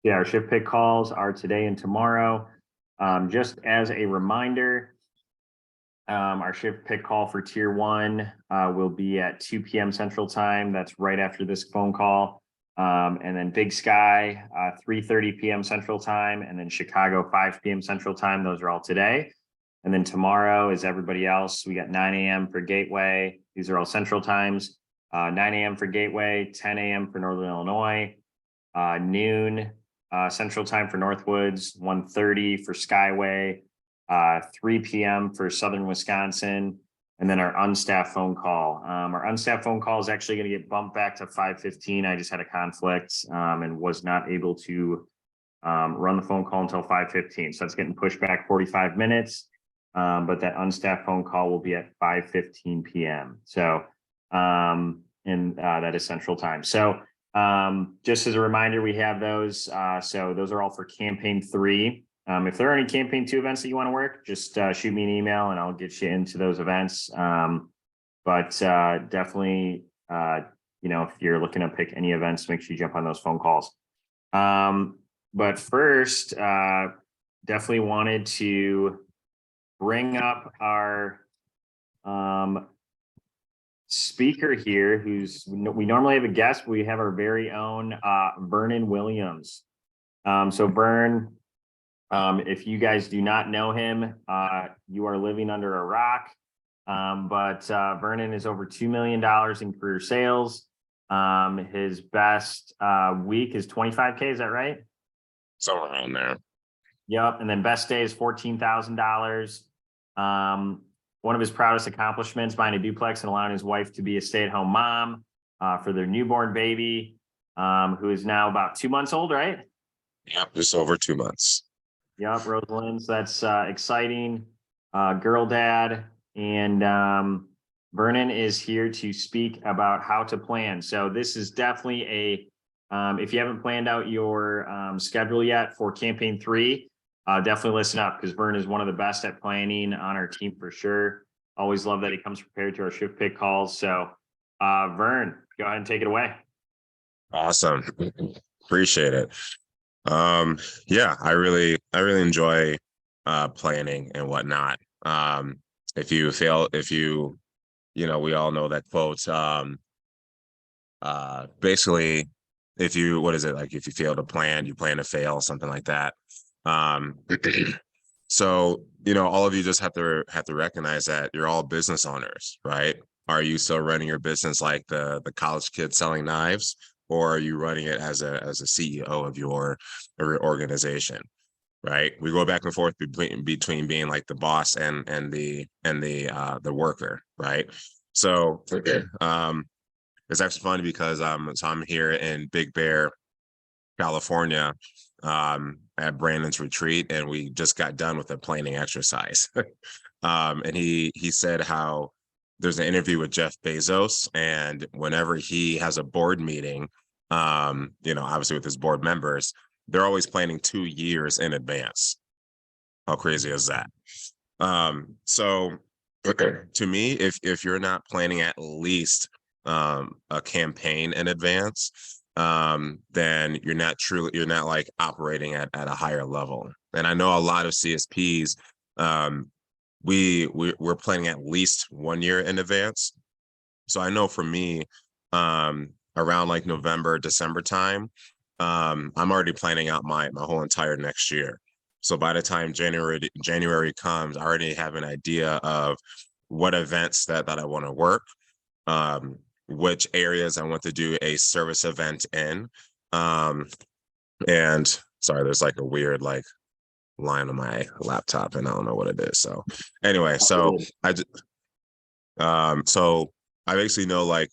Yeah, our shift pick calls are today and tomorrow. Just as a reminder, our shift pick call for tier one will be at 2 p.m. Central Time. That's right after this phone call. And then Big Sky, 3:30 p.m. Central Time, and then Chicago, 5 p.m. Central Time. Those are all today. And then tomorrow is everybody else. We got 9 a.m. for Gateway. These are all Central Times. 9 a.m. for Gateway, 10 a.m. for Northern Illinois, noon Central Time for Northwoods, 1:30 for Skyway, 3 p.m. for Southern Wisconsin, and then our unstaffed phone call. Our unstaffed phone call is actually going to get bumped back to 5:15. I just had a conflict and was not able to run the phone call until 5:15. So that's getting pushed back 45 minutes. But that unstaffed phone call will be at 5:15 p.m. So, that is Central Time. So, just as a reminder, we have those. So those are all for campaign 3. If there are any campaign 2 events that you want to work, just shoot me an email and I'll get you into those events. But definitely, if you're looking to pick any events, make sure you jump on those phone calls. But first, definitely wanted to bring up our speaker here, we normally have a guest, but we have our very own Vernon Williams. So Vern, if you guys do not know him, you are living under a rock. But Vernon is over $2 million in career sales. His best week is 25K, is that right? Somewhere around there. Yep. And then best day is $14,000. One of his proudest accomplishments, buying a duplex and allowing his wife to be a stay-at-home mom for their newborn baby, who is now about 2 months old, right? Yep, just over 2 months. Yep, Rosalind. So that's exciting. Girl dad. And Vernon is here to speak about how to plan. So this is definitely if you haven't planned out your schedule yet for campaign 3, definitely listen up, because Vern is one of the best at planning on our team for sure. Always love that he comes prepared to our shift pick calls. So Vern, go ahead and take it away. Awesome. Appreciate it. Yeah, I really enjoy planning and whatnot. We all know that quote. Basically, if you fail to plan, you plan to fail, something like that. So, all of you just have to recognize that you're all business owners, right? Are you still running your business like the college kid selling knives, or are you running it as a CEO of your organization, right? We go back and forth between being like the boss and the worker, right? So it's actually funny because I'm here in Big Bear, California, at Brandon's retreat, and we just got done with a planning exercise. And he said how there's an interview with Jeff Bezos, and whenever he has a board meeting, obviously with his board members, they're always planning 2 years in advance. How crazy is that? So to me, if you're not planning at least a campaign in advance, then you're not like operating at a higher level. And I know a lot of CSPs, we're planning at least 1 year in advance. So I know for me, around like November, December time, I'm already planning out my whole entire next year. So by the time January comes, I already have an idea of what events that I want to work, which areas I want to do a service event in. And sorry, there's like a weird like line on my laptop and I don't know what it is. So anyway, so I basically know like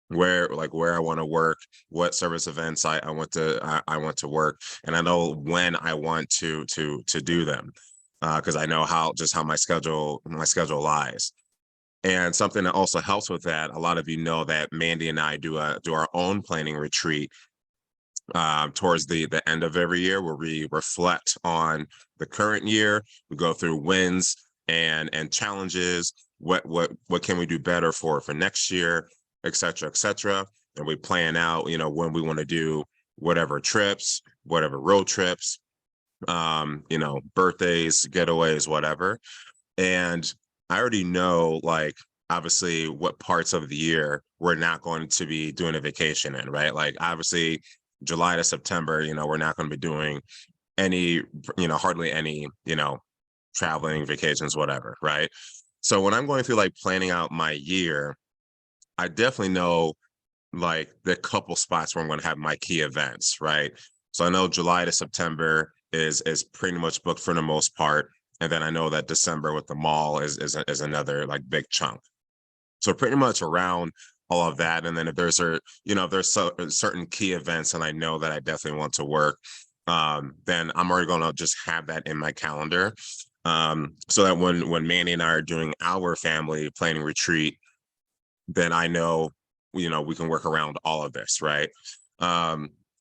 where I want to work, what service events I want to work, and I know when I want to do them, because I know how my schedule lies. And something that also helps with that, a lot of you know that Mandy and I do our own planning retreat towards the end of every year, where we reflect on the current year. We go through wins and challenges. What can we do better for next year, et cetera, et cetera. And we plan out, when we want to do whatever trips, whatever, road trips, you know, birthdays, getaways, whatever. And I already know, like, obviously what parts of the year we're not going to be doing a vacation in, right? Like, obviously July to September, you know, we're not going to be doing any, you know, hardly any, you know, traveling, vacations, whatever, right? So when I'm going through like planning out my year, I definitely know like the couple spots where I'm going to have my key events, right? So I know July to September is pretty much booked for the most part, and then I know that December with the mall is another like big chunk. So pretty much around all of that, and then if there's you know, if there's certain key events and I know that I definitely want to work, then I'm already going to just have that in my calendar, so that when Manny and I are doing our family planning retreat, then I know, you know, we can work around all of this, right?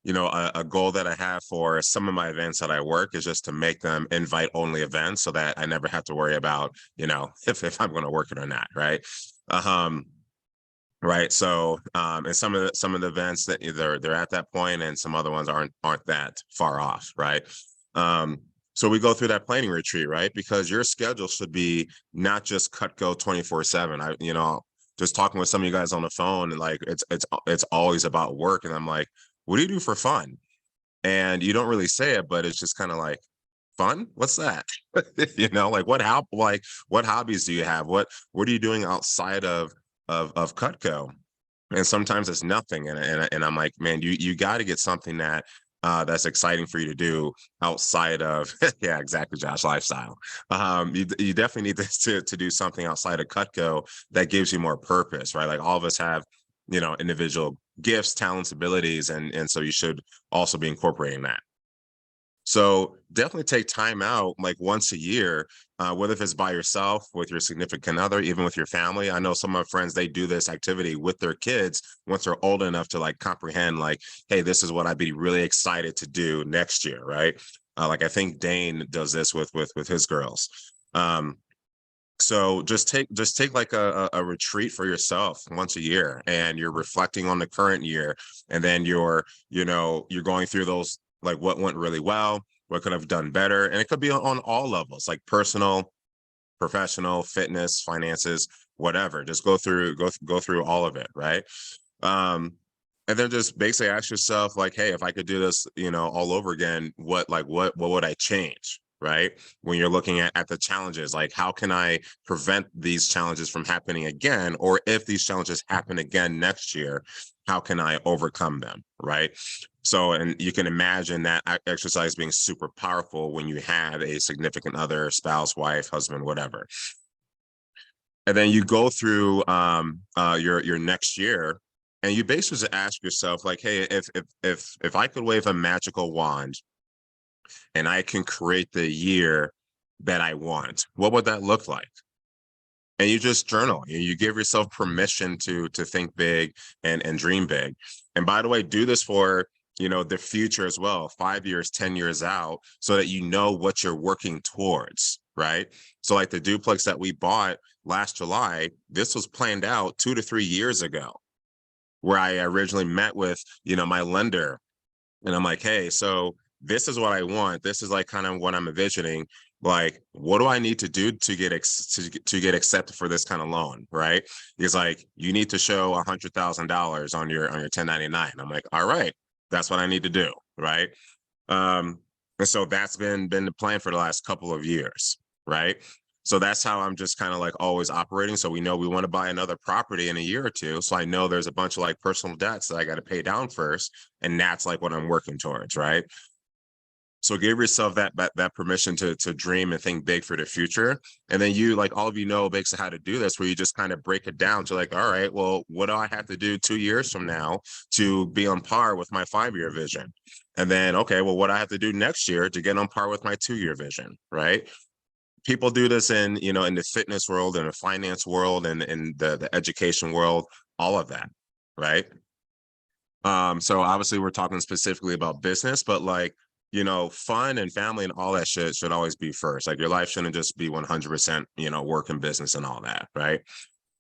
You know, a goal that I have for some of my events that I work is just to make them invite only events so that I never have to worry about, you know, if I'm going to work it or not, right? Um, right. So, and some of the events that they're at that point, and some other ones aren't that far off, right? Um, so we go through that planning retreat, right? Because your schedule should be not just cut go 24/7. You know, just talking with some of you guys on the phone, and like it's always about work, and I'm like, what do you do for fun? And you don't really say it, but it's just kind of like, fun? What's that? You know, like what hobbies do you have? What are you doing outside of Cutco? And sometimes it's nothing. And I'm like, man, you got to get something that that's exciting for you to do outside of yeah, exactly, Josh, lifestyle. You definitely need to do something outside of Cutco that gives you more purpose, right? Like all of us have, you know, individual gifts, talents, abilities, and so you should also be incorporating that. So definitely take time out like once a year, whether if it's by yourself, with your significant other, even with your family. I know some of my friends, they do this activity with their kids once they're old enough to like comprehend, like, hey, this is what I'd be really excited to do next year, right? Like I think Dane does this with his girls. Um, so just take like a retreat for yourself once a year, and you're reflecting on the current year, and then you know, you're going through those, like what went really well, what could have done better, and it could be on all levels, like personal, professional, fitness, finances, whatever. Just go through all of it, right? um and then just basically ask yourself, like, hey, if I could do this, you know, all over again, what would I change, right? When you're looking at the challenges, like how can I prevent these challenges from happening again? Or if these challenges happen again next year, how can I overcome them, right? So, and you can imagine that exercise being super powerful when you have a significant other, spouse, wife, husband, whatever. And then you go through your next year, and you basically just ask yourself, like, hey, if I could wave a magical wand and I can create the year that I want, what would that look like? And you just journal. You give yourself permission to think big and dream big. And by the way, do this for, you know, the future as well, 5 years, 10 years out, so that you know what you're working towards, right? So like the duplex that we bought last July, this was planned out 2 to 3 years ago, where I originally met with, you know, my lender, and I'm like, hey, so this is what I want. This is like kind of what I'm envisioning. Like, what do I need to do to to get accepted for this kind of loan, right? He's like, you need to show $100,000 on your 1099. I'm like, all right, that's what I need to do, right? And so that's been the plan for the last couple of years, right? So that's how I'm just kind of like always operating. So we know we want to buy another property in a year or two. So I know there's a bunch of like personal debts that I got to pay down first. And that's like what I'm working towards, right? So give yourself that permission to dream and think big for the future. And then you, like all of you know basically how to do this, where you just kind of break it down to like, all right, well, what do I have to do 2 years from now to be on par with my 5 year vision? And then, okay, well, what I have to do next year to get on par with my 2 year vision, right? People do this in, you know, in the fitness world, in the finance world, and in the education world, all of that, right? So obviously we're talking specifically about business, but like, you know, fun and family and all that shit should always be first. Like your life shouldn't just be 100%, you know, work and business and all that, right?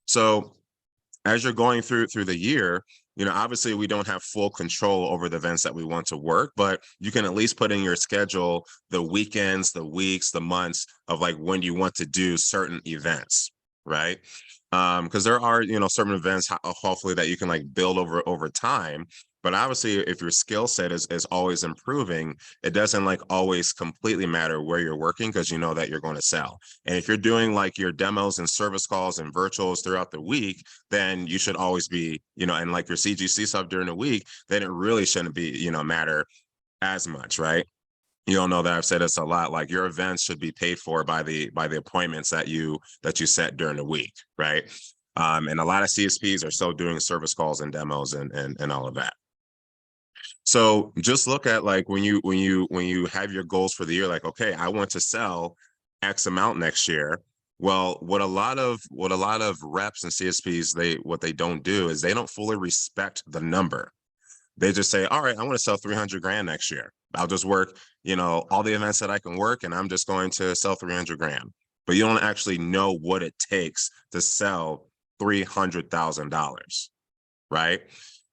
So as you're going through the year, obviously we don't have full control over the events that we want to work, but you can at least put in your schedule the weekends, the weeks, the months of like when you want to do certain events, right? Because there are, certain events hopefully that you can like build over time. But obviously, if your skill set is always improving, it doesn't like always completely matter where you're working because you know that you're going to sell. And if you're doing like your demos and service calls and virtuals throughout the week, then you should always be, and like your CGC stuff during the week, then it really shouldn't be, matter as much, right? You all know that I've said this a lot, like your events should be paid for by the appointments that you set during the week, right? And a lot of CSPs are still doing service calls and demos and all of that. So just look at like when you have your goals for the year, like, okay, I want to sell X amount next year. Well, what a lot of reps and CSPs, what they don't do is they don't fully respect the number. They just say, all right, I want to sell 300 grand next year. I'll just work, all the events that I can work, and I'm just going to sell 300 grand. But you don't actually know what it takes to sell $300,000, right?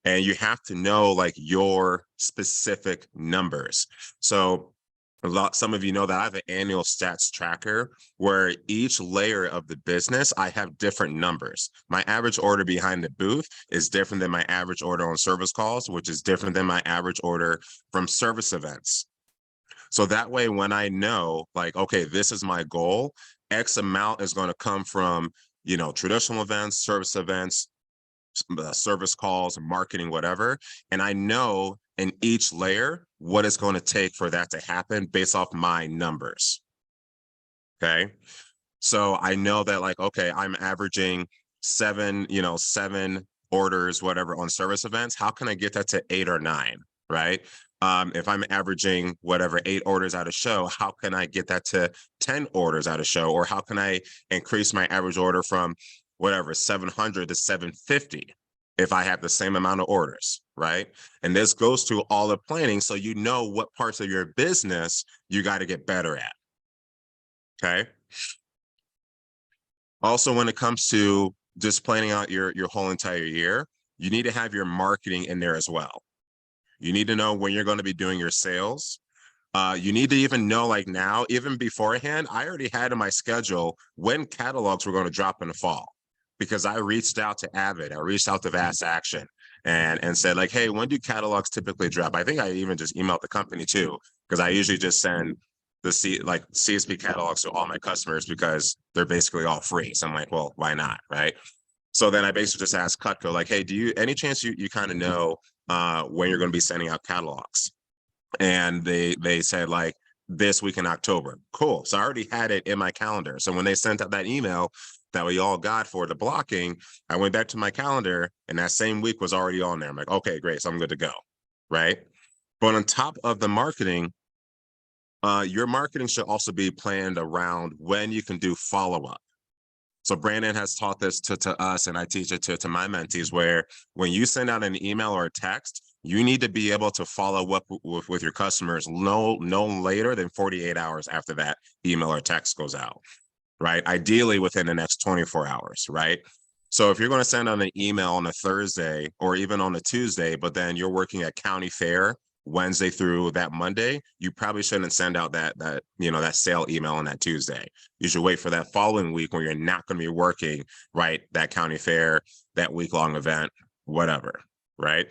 And you have to know like your specific numbers. So some of you know that I have an annual stats tracker where each layer of the business, I have different numbers. My average order behind the booth is different than my average order on service calls, which is different than my average order from service events. So that way, when I know like, okay, this is my goal, X amount is going to come from, traditional events, service events, service calls, marketing, whatever. And I know in each layer what it's going to take for that to happen based off my numbers. Okay. So I know that like, okay, I'm averaging seven orders, whatever, on service events. How can I get that to 8 or 9? Right. If I'm averaging whatever 8 orders at a show, how can I get that to 10 orders at a show? Or how can I increase my average order from whatever 700 to 750 if I have the same amount of orders, right? And this goes to all the planning, so you know what parts of your business you got to get better at. Okay. Also, when it comes to just planning out your whole entire year, you need to have your marketing in there as well. You need to know when you're going to be doing your sales. You need to even know, like now, even beforehand, I already had in my schedule when catalogs were going to drop in the fall, because I reached out to Avid, I reached out to Vast Action and said like, hey, when do catalogs typically drop? I think I even just emailed the company too, because I usually just send the CSP catalogs to all my customers because they're basically all free. So I'm like, well, why not, right? So then I basically just asked Cutco, like, hey, do you any chance you kind of know when you're going to be sending out catalogs? And they said like this week in October. Cool. So I already had it in my calendar. So when they sent out that email that we all got for the blocking, I went back to my calendar and that same week was already on there. I'm like, okay, great. So I'm good to go. Right. But on top of the marketing, your marketing should also be planned around when you can do follow-up. So Brandon has taught this to us, and I teach it to my mentees, where when you send out an email or a text, you need to be able to follow up with your customers no later than 48 hours after that email or text goes out, right? Ideally within the next 24 hours, right? So if you're going to send out an email on a Thursday or even on a Tuesday, but then you're working at county fair Wednesday through that Monday, you probably shouldn't send out that sale email on that Tuesday. You should wait for that following week when you're not going to be working, right? That county fair, that week-long event, whatever, right?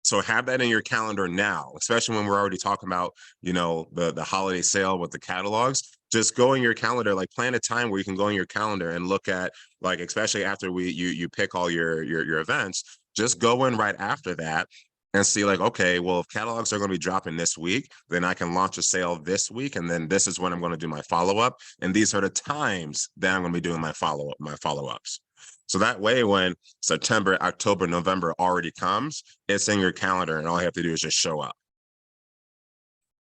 So have that in your calendar now, especially when we're already talking about, the holiday sale with the catalogs. Just go in your calendar, like plan a time where you can go in your calendar and look at, like, especially after you pick all your events, just go in right after that and see like, okay, well, if catalogs are going to be dropping this week, then I can launch a sale this week. And then this is when I'm going to do my follow-up. And these are the times that I'm going to be doing my follow-ups. So that way, when September, October, November already comes, it's in your calendar and all you have to do is just show up.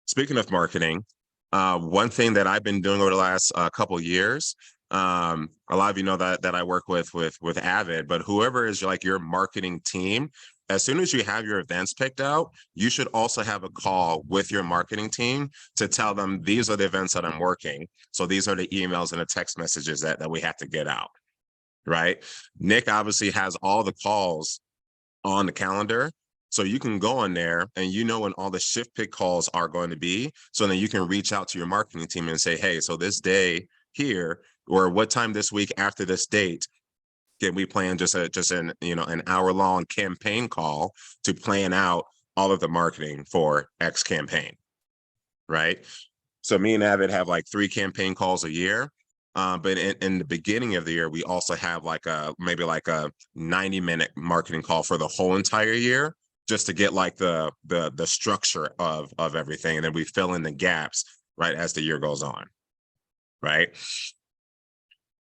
Speaking of marketing, one thing that I've been doing over the last couple of years, a lot of you know that I work with Avid, but whoever is like your marketing team, as soon as you have your events picked out, you should also have a call with your marketing team to tell them these are the events that I'm working. So these are the emails and the text messages that we have to get out, right? Nick obviously has all the calls on the calendar. So you can go in there and you know when all the shift pick calls are going to be. So then you can reach out to your marketing team and say, hey, so this day here, or what time this week after this date, can we plan just an an hour-long campaign call to plan out all of the marketing for X campaign, right? So me and Avid have like 3 campaign calls a year. But in the beginning of the year, we also have like maybe like a 90-minute marketing call for the whole entire year, just to get like the structure of everything. And then we fill in the gaps, right, as the year goes on, right?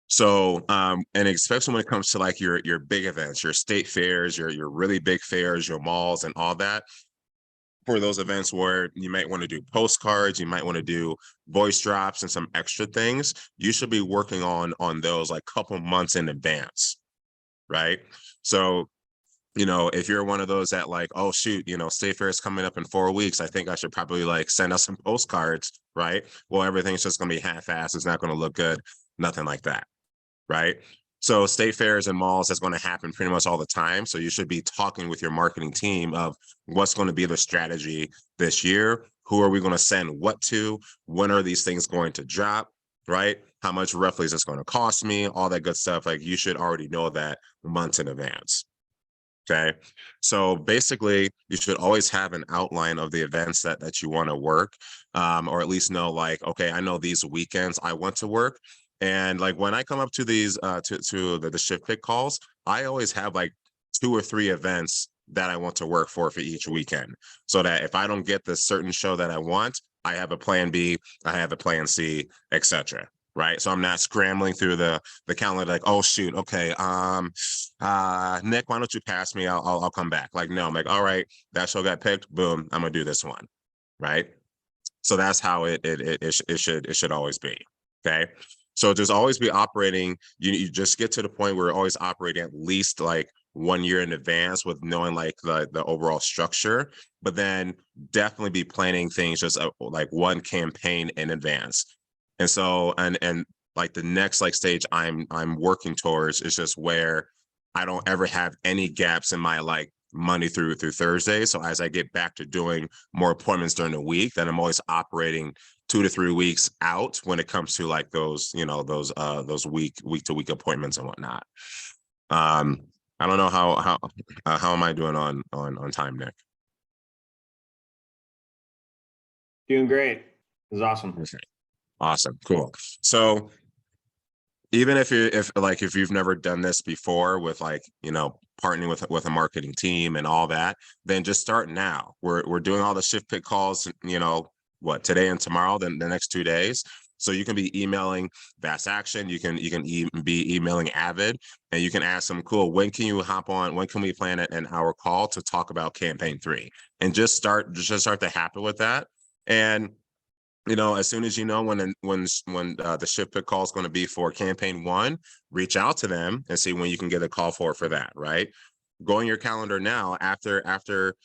So, and especially when it comes to like your big events, your state fairs, your really big fairs, your malls and all that, for those events where you might want to do postcards, you might want to do voice drops and some extra things, you should be working on those like a couple months in advance, right? So, if you're one of those that like, oh shoot, State Fair is coming up in 4 weeks, I think I should probably like send us some postcards, right? Well, everything's just going to be half-assed. It's not going to look good. Nothing like that, right? So state fairs and malls, that's going to happen pretty much all the time. So you should be talking with your marketing team of what's going to be the strategy this year. Who are we going to send what to? When are these things going to drop, right? How much roughly is this going to cost me? All that good stuff. Like you should already know that months in advance. Okay. So basically you should always have an outline of the events that you want to work, or at least know like, okay, I know these weekends I want to work. And like when I come up to these to the shift pick calls, I always have like 2 or 3 events that I want to work for each weekend, so that if I don't get the certain show that I want, I have a plan B, I have a plan C, etc. Right. So I'm not scrambling through the calendar like, oh shoot, okay, Nick, why don't you pass me? I'll come back. Like, no, I'm like, all right, that show got picked. Boom, I'm gonna do this one. Right. So that's how it should always be. Okay. So just always be operating. You just get to the point where you're always operating at least like 1 year in advance with knowing like the overall structure, but then definitely be planning things just like one campaign in advance. And so, and like the next like stage I'm working towards is just where I don't ever have any gaps in my like Monday through Thursday. So as I get back to doing more appointments during the week, then I'm always operating 2 to 3 weeks out when it comes to like those, those week to week appointments and whatnot. I don't know how am I doing on time, Nick? Doing great. It was awesome. Okay. Awesome. Cool. So even if you've never done this before with like, partnering with a marketing team and all that, then just start now. We're doing all the shift pick calls, today and tomorrow, then the next 2 days. So you can be emailing Vast Action, you can be emailing Avid, and you can ask them, cool, when can you hop on? When can we plan an hour call to talk about campaign 3? And just start to happen with that. And as soon as when the shift pick call is going to be for campaign 1, reach out to them and see when you can get a call for that, right? Go in your calendar now after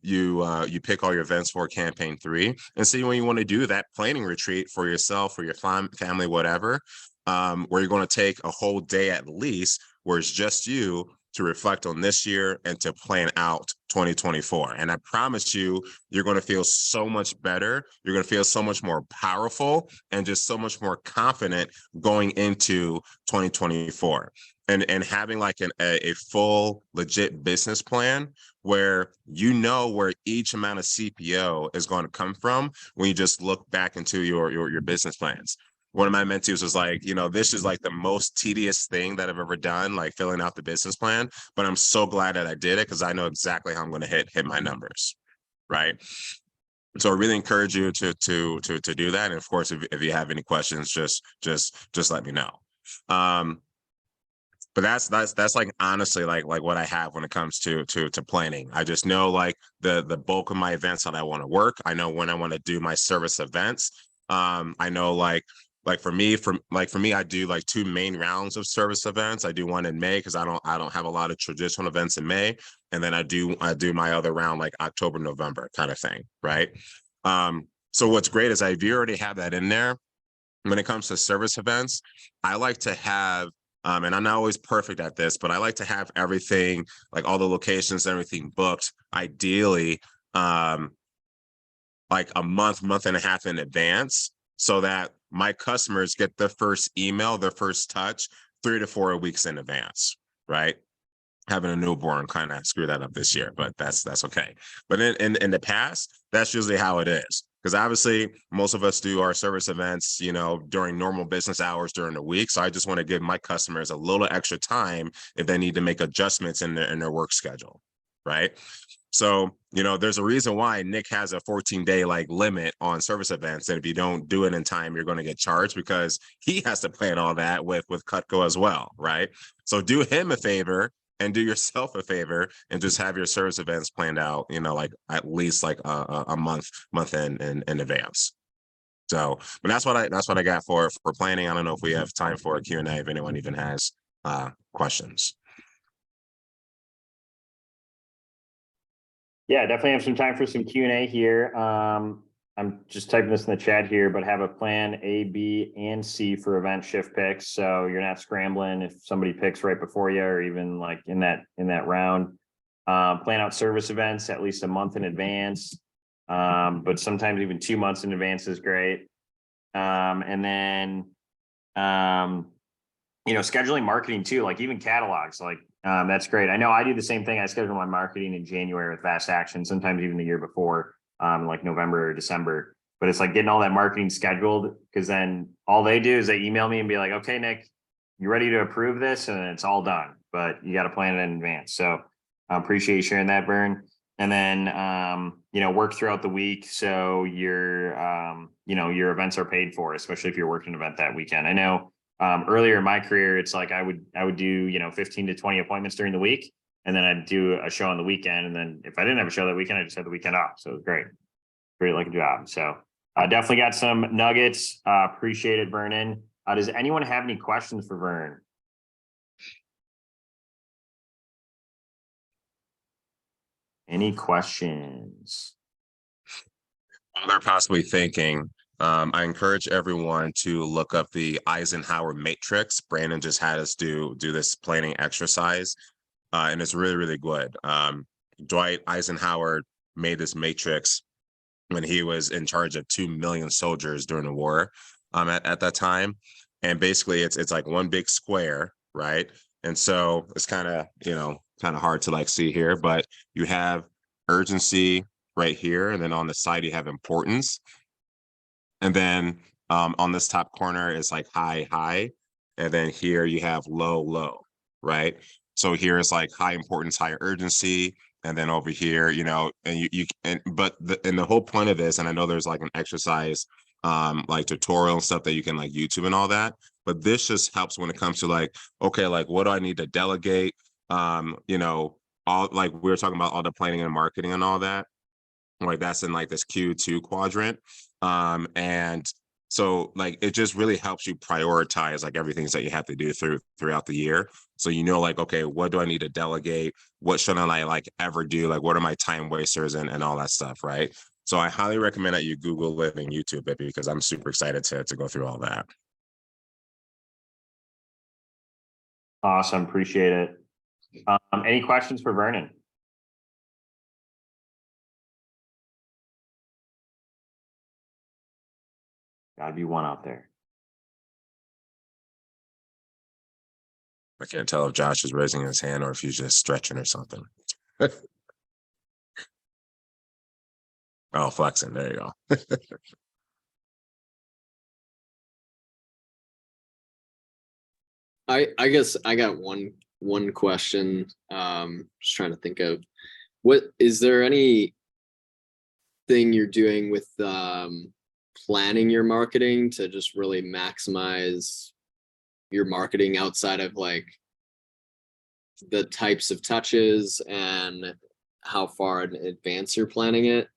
you pick all your events for campaign 3 and see when you want to do that planning retreat for yourself, for your family, whatever, where you're going to take a whole day at least, where it's just you to reflect on this year and to plan out 2024. And I promise you, you're going to feel so much better. You're going to feel so much more powerful and just so much more confident going into 2024. And having like a full legit business plan where where each amount of CPO is going to come from when you just look back into your business plans. One of my mentees was like, this is like the most tedious thing that I've ever done, like filling out the business plan, but I'm so glad that I did it because I know exactly how I'm going to hit my numbers, right? So I really encourage you to do that. And of course, if you have any questions, just let me know. But that's like honestly like what I have when it comes to planning. I just know like the bulk of my events that I want to work. I know when I want to do my service events. I know like for me, I do like 2 main rounds of service events. I do one in May because I don't have a lot of traditional events in May, and then I do my other round like October, November kind of thing, right? So what's great is if you already have that in there, when it comes to service events, I like to have And I'm not always perfect at this, but I like to have everything, like all the locations, everything booked, ideally, like a month and a half in advance, so that my customers get their first email, their first touch 3 to 4 weeks in advance, right? Having a newborn kind of screwed that up this year, but that's okay. But in the past, that's usually how it is. Because obviously most of us do our service events, you know, during normal business hours during the week. So I just want to give my customers a little extra time if they need to make adjustments in their work schedule, right? So, you know, there's a reason why Nick has a 14-day like limit on service events. And if you don't do it in time, you're going to get charged, because he has to plan all that with Cutco as well, right? So do him a favor and do yourself a favor and just have your service events planned out, you know, like at least like a month in advance. So, but that's what I got for planning. I don't know if we have time for a Q&A, if anyone even has questions. Yeah, definitely have some time for some Q&A here. I'm just typing this in the chat here, but have a plan A, B, and C for event shift picks. So you're not scrambling if somebody picks right before you, or even like in that round. Plan out service events at least a month in advance. But sometimes even 2 months in advance is great. And then, you know, scheduling marketing too, like even catalogs, like that's great. I know I do the same thing. I schedule my marketing in January with Fast Action, sometimes even the year before, like November or December. But it's like getting all that marketing scheduled, because then all they do is they email me and be like, okay, Nick, you ready to approve this? And it's all done, but you got to plan it in advance. So I appreciate you sharing that, Vern. And then, you know, work throughout the week, so your, you know, your events are paid for, especially if you're working an event that weekend. I know earlier in my career, it's like I would do, you know, 15 to 20 appointments during the week, and then I'd do a show on the weekend. And then if I didn't have a show that weekend, I just had the weekend off. So it was great. Like a job. So I definitely got some nuggets. Appreciate it, Vernon. Does anyone have any questions for Vern? Any questions? While they're possibly thinking, I encourage everyone to look up the Eisenhower matrix. Brandon just had us do this planning exercise, and it's really, really good. Dwight Eisenhower made this matrix when he was in charge of 2 million soldiers during the war, at that time. And basically it's like one big square, right? And so it's kind of, you know, kind of hard to like see here, but you have urgency right here, and then on the side you have importance, and then on this top corner is like high, and then here you have low, right? So here is like high importance, high urgency, and then over here, you know, and the whole point of this, and I know there's like an exercise like tutorial and stuff that you can like YouTube and all that, but this just helps when it comes to like, okay, like what do I need to delegate? You know, all like we were talking about all the planning and marketing and all that, like that's in like this Q2 quadrant. And so like it just really helps you prioritize like everything that you have to do throughout the year. So you know, like, okay, what do I need to delegate? What shouldn't I like ever do? Like what are my time wasters and all that stuff, right? So I highly recommend that you Google it and YouTube it, because I'm super excited to go through all that. Awesome. Appreciate it. Any questions for Vernon? Gotta be one out there. I can't tell if Josh is raising his hand or if he's just stretching or something. Oh, flexing. There you go. I guess I got one question. Just trying to think of, what is there anything you're doing with planning your marketing to just really maximize your marketing outside of like the types of touches and how far in advance you're planning it?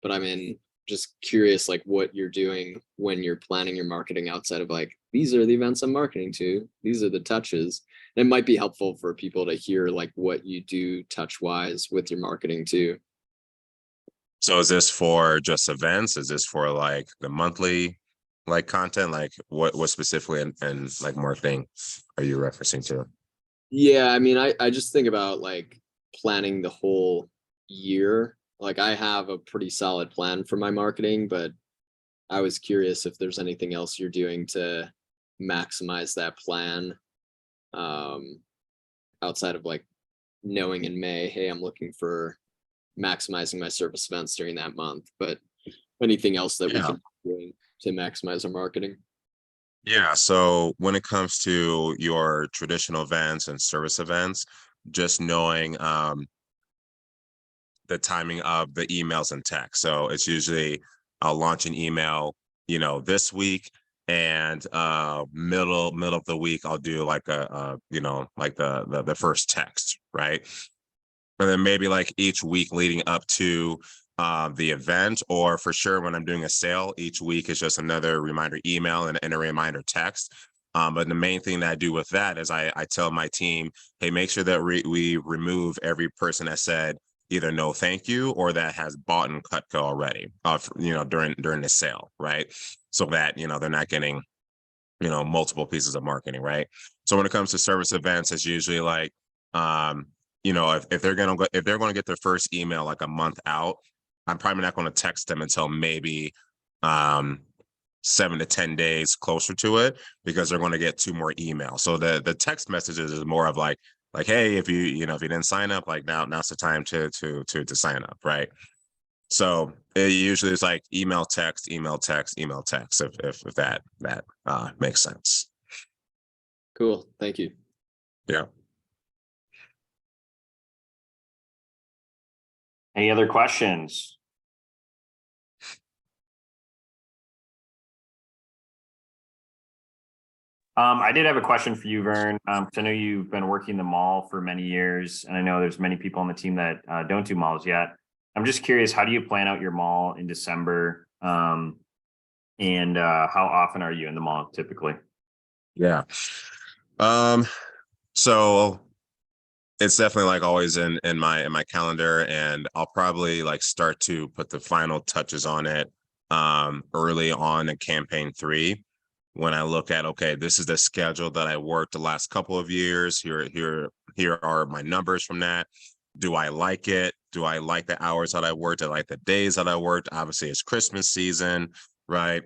But I mean, just curious, like what you're doing when you're planning your marketing outside of like, these are the events I'm marketing to, these are the touches. And it might be helpful for people to hear like what you do touch wise with your marketing too. So is this for just events? Is this for like the monthly like content? Like what specifically in like marketing are you referencing to? Yeah, I mean, I just think about like planning the whole year. Like I have a pretty solid plan for my marketing, but I was curious if there's anything else you're doing to maximize that plan. Um, outside of like knowing in May, hey, I'm looking for maximizing my service events during that month, but anything else that we Yeah. can do to maximize our marketing? Yeah. So when it comes to your traditional events and service events, just knowing the timing of the emails and text. So it's usually I'll launch an email, this week, and middle of the week I'll do like like the first text, right? And then maybe like each week leading up to the event, or for sure when I'm doing a sale, each week is just another reminder email and a reminder text. But the main thing that I do with that is I tell my team, hey, make sure that we remove every person that said either no thank you or that has bought in Cutco already, during the sale, right? So that, they're not getting, multiple pieces of marketing, right? So when it comes to service events, it's usually like, if they're gonna get their first email like a month out, I'm probably not going to text them until maybe 7 to 10 days closer to it, because they're going to get 2 more emails. So the text messages is more of like, hey, if you didn't sign up, like now's the time to sign up, right? So it usually is like email, text, email, text, email, text, if that makes sense. Cool. Thank you. Yeah. Any other questions? I did have a question for you, Vern, because I know you've been working the mall for many years, and I know there's many people on the team that don't do malls yet. I'm just curious, how do you plan out your mall in December? And how often are you in the mall typically? Yeah. So it's definitely like always in my calendar, and I'll probably like start to put the final touches on it early on in campaign 3, when I look at, okay, this is the schedule that I worked the last couple of years. Here are my numbers from that. Do I like it? Do I like the hours that I worked? Do I like the days that I worked? Obviously, it's Christmas season, right?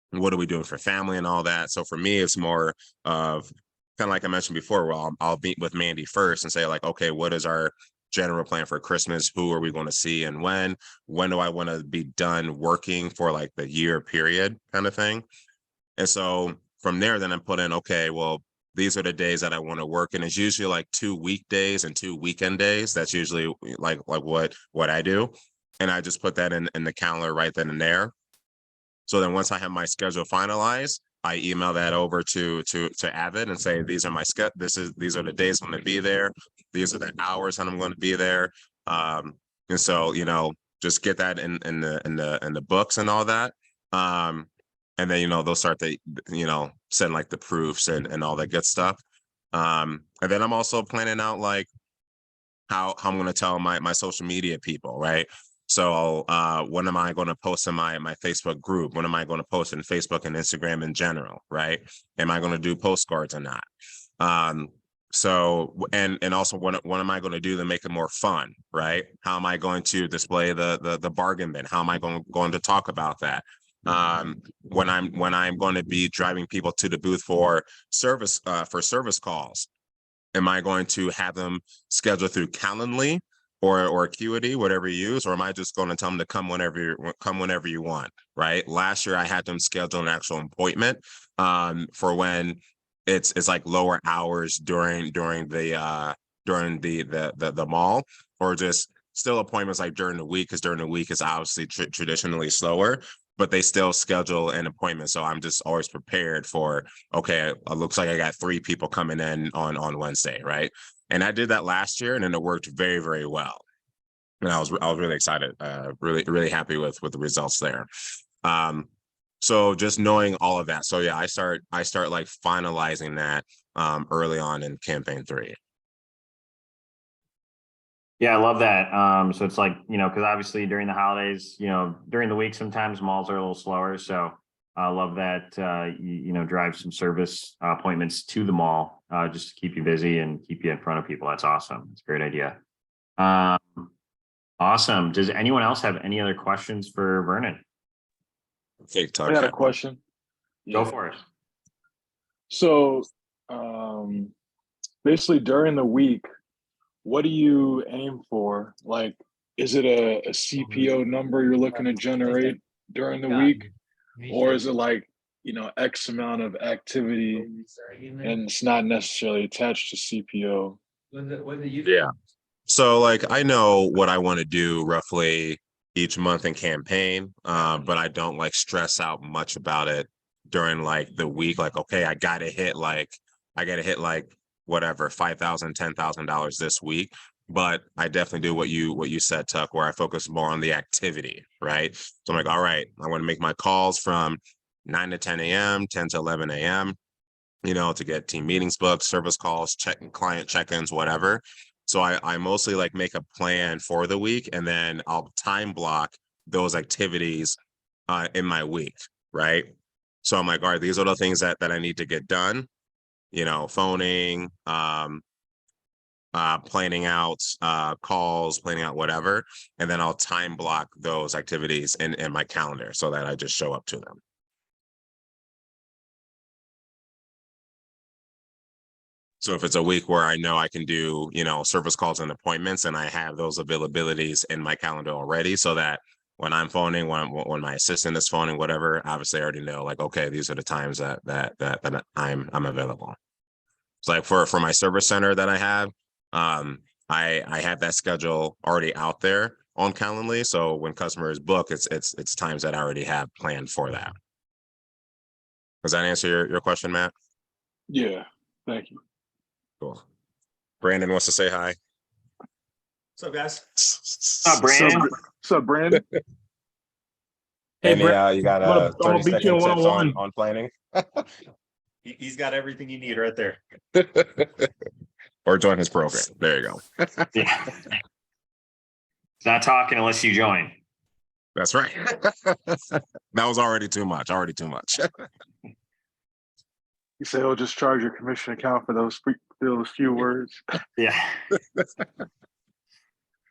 What are we doing for family and all that? So for me, it's more of kind of like I mentioned before, well, I'll meet with Mandy first and say like, okay, what is our general plan for Christmas? Who are we going to see and when? When do I want to be done working for like the year period kind of thing? And so from there, then I'm put in, okay, well, these are the days that I want to work. And it's usually like 2 weekdays and 2 weekend days. That's usually like what I do. And I just put that in the calendar right then and there. So then once I have my schedule finalized, I email that over to Avid and say, these are my these are the days I'm going to be there. These are the hours that I'm going to be there. And so, just get that in the books and all that. And then, they'll start to, send like the proofs and all that good stuff. And then I'm also planning out like how I'm going to tell my social media people, right? So when am I going to post in my Facebook group? When am I going to post in Facebook and Instagram in general, right? Am I going to do postcards or not? So and also what am I going to do to make it more fun, right? How am I going to display the bargain bin? How am I going to talk about that? When I'm going to be driving people to the booth for service calls, am I going to have them scheduled through Calendly or Acuity, whatever you use, or am I just going to tell them to come whenever you want, right? Last year I had them schedule an actual appointment for when it's like lower hours during the mall, or just still appointments like during the week, because during the week is obviously traditionally slower, but they still schedule an appointment. So I'm just always prepared for, okay, it looks like I got 3 people coming in on Wednesday, right? And I did that last year, and then it worked very, very well. And I was really excited, really happy with the results there. So just knowing all of that. So yeah, I start like finalizing that early on in campaign 3. Yeah, I love that. So it's like, because obviously during the holidays, during the week, sometimes malls are a little slower. So I love that, drive some service appointments to the mall, just to keep you busy and keep you in front of people. That's awesome. It's a great idea. Um, awesome. Does anyone else have any other questions for Vernon? Okay, I got a question. Go for it. So, basically during the week, what do you aim for? Like, is it a CPO number you're looking to generate during the week? Or is it like, X amount of activity and it's not necessarily attached to CPO? Yeah. So like I know what I want to do roughly each month in campaign, but I don't like stress out much about it during like the week. Like, okay, I gotta hit like whatever, $5,000, $10,000 this week. But I definitely do what you said, Tuck, where I focus more on the activity, right? So I'm like, all right, I want to make my calls from 9 to 10 a.m., 10 to 11 a.m., to get team meetings booked, service calls, client check-ins, whatever. So I mostly like make a plan for the week, and then I'll time block those activities in my week, right? So I'm like, all right, these are the things that I need to get done, phoning, planning out calls, planning out whatever, and then I'll time block those activities in my calendar so that I just show up to them. So if it's a week where I know I can do, service calls and appointments, and I have those availabilities in my calendar already, so that when I'm phoning, when my assistant is phoning, whatever, obviously I already know, like, okay, these are the times that I'm available. So like for my service center that I have, I have that schedule already out there on Calendly. So when customers book, it's times that I already have planned for that. Does that answer your question, Matt? Yeah, thank you. Cool. Brandon wants to say hi. What's up, guys? What's up, Brandon? What's up, Brandon? And you got I'm gonna 30 beat you second in tips one-on-one. on planning. He's got everything you need right there. Or join his program. There you go. Yeah. It's not talking unless you join. That's right. That was already too much. You say he'll just charge your commission account for those few words. Yeah.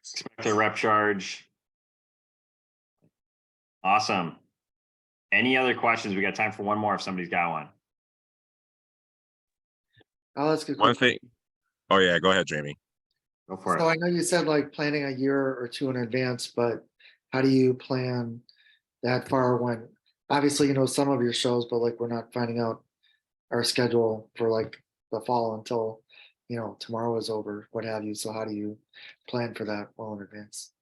Expect a rep charge. Awesome. Any other questions? We got time for one more if somebody's got one. Oh, that's good. One thing. Oh yeah, go ahead, Jamie. Go for So it. I know you said like planning a year or two in advance, but how do you plan that far when obviously some of your shows, but like we're not finding out our schedule for like the fall until tomorrow is over, what have you. So how do you plan for that well in advance?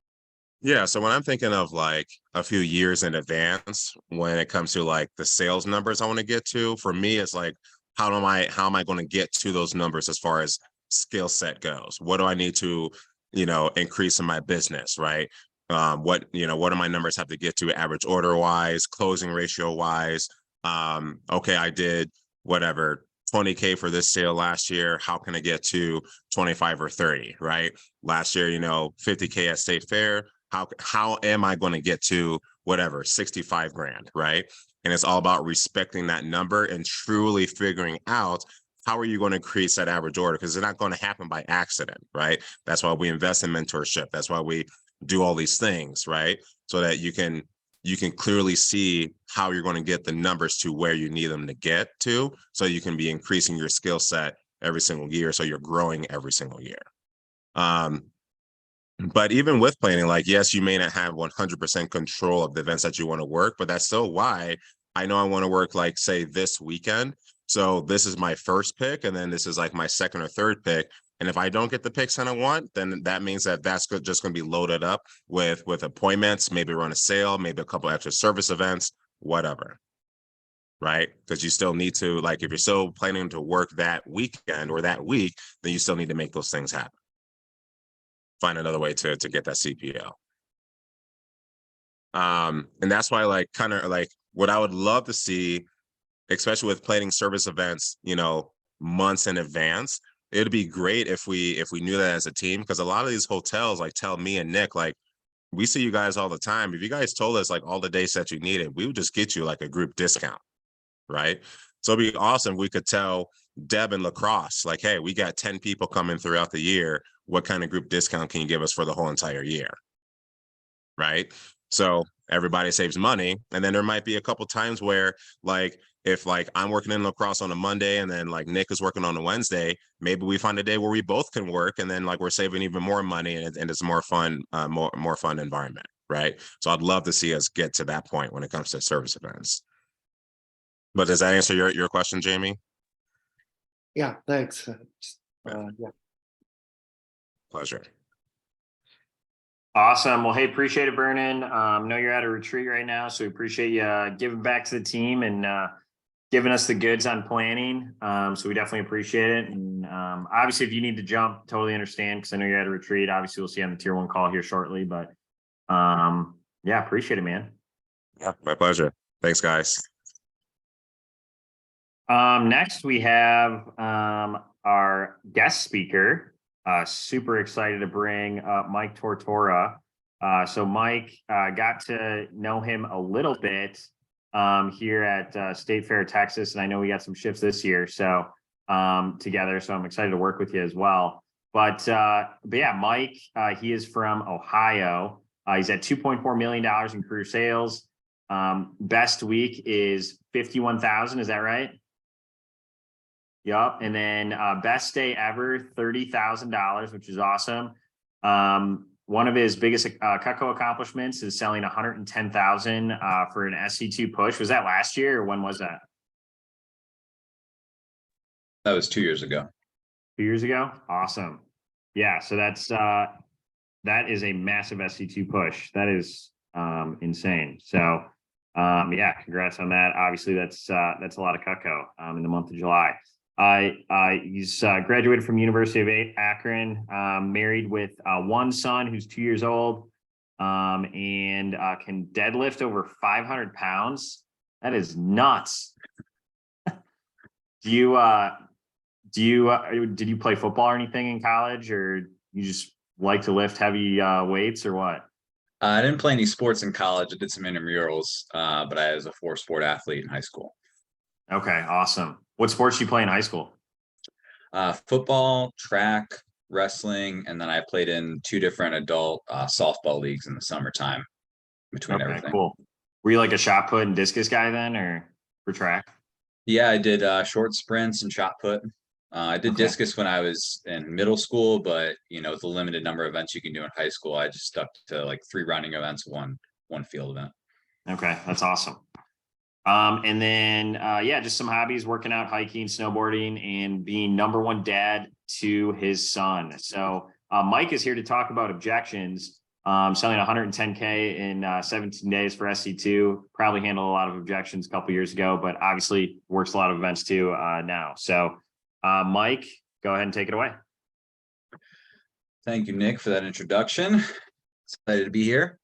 Yeah, so when I'm thinking of like a few years in advance, when it comes to like the sales numbers I want to get to, for me, it's like, how am I going to get to those numbers as far as skill set goes? What do I need to, increase in my business, right? What do my numbers have to get to average order wise, closing ratio wise? Okay, I did whatever 20K for this sale last year. How can I get to 25 or 30, right? Last year, 50K at State Fair. How am I going to get to whatever 65 grand, right? And it's all about respecting that number and truly figuring out how are you going to increase that average order, because it's not going to happen by accident, right? That's why we invest in mentorship. That's why we do all these things, right? So that you can clearly see how you're going to get the numbers to where you need them to get to, so you can be increasing your skill set every single year, so you're growing every single year. But even with planning, like, yes, you may not have 100% control of the events that you want to work, but that's still why I know I want to work, like, say, this weekend. So this is my first pick, and then this is like my second or third pick. And if I don't get the picks that I want, then that means that that's just going to be loaded up with appointments, maybe run a sale, maybe a couple extra service events, whatever. Right? Because you still need to, like, if you're still planning to work that weekend or that week, then you still need to make those things happen. Find another way to get that CPO. And that's why, like, kind of like what I would love to see, especially with planning service events, months in advance, it'd be great if we knew that as a team, because a lot of these hotels like tell me and Nick, like, we see you guys all the time. If you guys told us like all the days that you needed, we would just get you like a group discount, right? So it'd be awesome. We could tell Deb and Lacrosse, like, hey, we got 10 people coming throughout the year. What kind of group discount can you give us for the whole entire year? Right. So everybody saves money. And then there might be a couple times where like, if like I'm working in lacrosse on a Monday and then like Nick is working on a Wednesday, maybe we find a day where we both can work and then like we're saving even more money and it's more fun, more fun environment. Right. So I'd love to see us get to that point when it comes to service events. But does that answer your question, Jamie? Yeah, thanks. Yeah. Pleasure. Awesome. Well, hey, appreciate it, Vernon. Know you're at a retreat right now, so we appreciate you giving back to the team and giving us the goods on planning. So we definitely appreciate it. And obviously, if you need to jump, totally understand because I know you're at a retreat. Obviously, we'll see you on the tier 1 call here shortly. But yeah, appreciate it, man. Yeah, my pleasure. Thanks, guys. Next, we have our guest speaker. Super excited to bring up Mike Tortora. So Mike got to know him a little bit here at State Fair, Texas, and I know we got some shifts this year, so together. So I'm excited to work with you as well. But yeah, Mike, he is from Ohio. He's at $2.4 million in career sales. Best week is 51,000. Is that right? Yep. And then best day ever, $30,000, which is awesome. One of his biggest Cutco accomplishments is selling 110,000 for an SC2 push. Was that last year or when was that? That was 2 years ago. 2 years ago? Awesome. Yeah. So that's that is a massive SC2 push. That is insane. So yeah, congrats on that. Obviously that's a lot of Cutco in the month of July. He's graduated from University of Akron, married with one son who's 2 years old, and can deadlift over 500 pounds. That is nuts. Did you play football or anything in college, or you just like to lift heavy weights, or what? I didn't play any sports in college. I did some intramurals, but I was a 4-sport athlete in high school. Okay, awesome. What sports do you play in high school? Football, track, wrestling, and then I played in 2 different adult softball leagues in the summertime between everything. Cool. Were you like a shot put and discus guy then, or for track? Yeah, I did short sprints and shot put. I did discus when I was in middle school, but with the limited number of events you can do in high school, I just stuck to like 3 running events, one field event. Okay, that's awesome. And then yeah, just some hobbies: working out, hiking, snowboarding, and being number 1 dad to his son. So Mike is here to talk about objections. Selling 110K in 17 days for SC2. Probably handled a lot of objections a couple years ago, but obviously works a lot of events too now. So Mike, go ahead and take it away. Thank you, Nick, for that introduction. Excited to be here.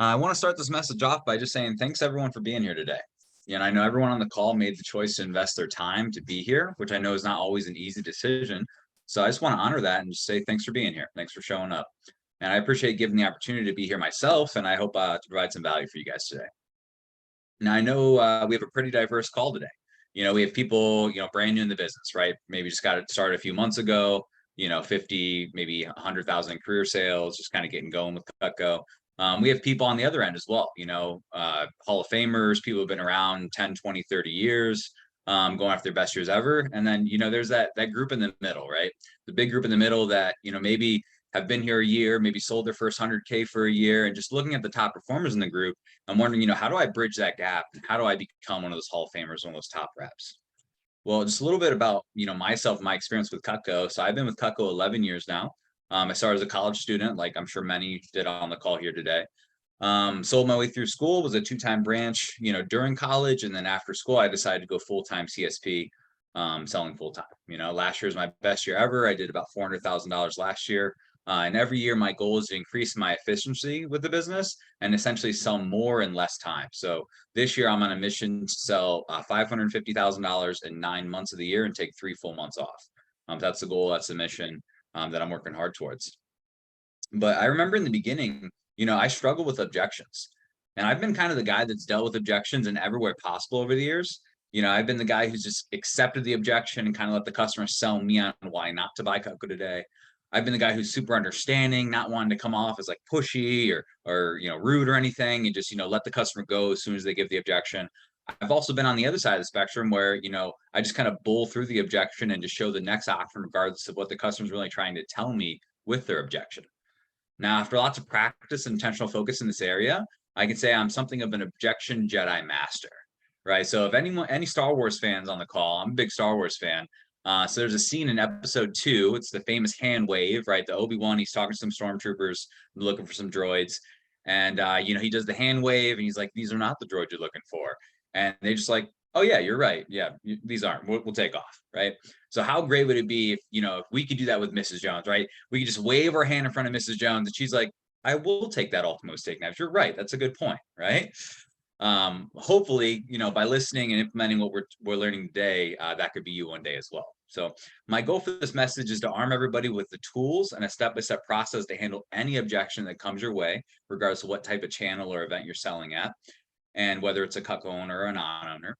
I want to start this message off by just saying thanks everyone for being here today. I know everyone on the call made the choice to invest their time to be here, which I know is not always an easy decision. So I just want to honor that and just say thanks for being here. Thanks for showing up. And I appreciate giving the opportunity to be here myself, and I hope to provide some value for you guys today. Now, I know we have a pretty diverse call today. We have people, brand new in the business, right? Maybe just got it started a few months ago, 50, maybe 100,000 in career sales, just kind of getting going with Cutco. We have people on the other end as well, Hall of Famers, people who've been around 10, 20, 30 years, going after their best years ever. And then, there's that group in the middle, right? The big group in the middle that, maybe have been here a year, maybe sold their first 100K for a year, and just looking at the top performers in the group, I'm wondering, how do I bridge that gap? And how do I become one of those Hall of Famers, one of those top reps? Well, just a little bit about, myself, my experience with Cutco. So I've been with Cutco 11 years now. I started as a college student, like I'm sure many did on the call here today. Sold my way through school, was a 2-time branch, during college. And then after school, I decided to go full-time CSP, selling full-time. Last year was my best year ever. I did about $400,000 last year. And every year, my goal is to increase my efficiency with the business and essentially sell more in less time. So this year, I'm on a mission to sell $550,000 in 9 months of the year and take 3 full months off. That's the goal. That's the mission that I'm working hard towards. But I remember in the beginning, I struggle with objections. And I've been kind of the guy that's dealt with objections in everywhere possible over the years. I've been the guy who's just accepted the objection and kind of let the customer sell me on why not to buy Cutco today. I've been the guy who's super understanding, not wanting to come off as like pushy or rude or anything, and just let the customer go as soon as they give the objection. I've also been on the other side of the spectrum where I just kind of bull through the objection and just show the next option regardless of what the customer's really trying to tell me with their objection. Now, after lots of practice and intentional focus in this area, I can say I'm something of an objection Jedi master, right? So if any Star Wars fans on the call, I'm a big Star Wars fan. So there's a scene in episode 2. It's the famous hand wave, right? The Obi-Wan, he's talking to some stormtroopers looking for some droids. And, he does the hand wave and he's like, these are not the droids you're looking for. And they just like, oh yeah, you're right. Yeah, these aren't. We'll take off, right? So how great would it be if if we could do that with Mrs. Jones, right? We could just wave our hand in front of Mrs. Jones, and she's like, "I will take that ultimate steak knife." You're right. That's a good point, right? Hopefully, by listening and implementing what we're learning today, that could be you one day as well. So my goal for this message is to arm everybody with the tools and a step-by-step process to handle any objection that comes your way, regardless of what type of channel or event you're selling at, and whether it's a Cutco owner or a non-owner.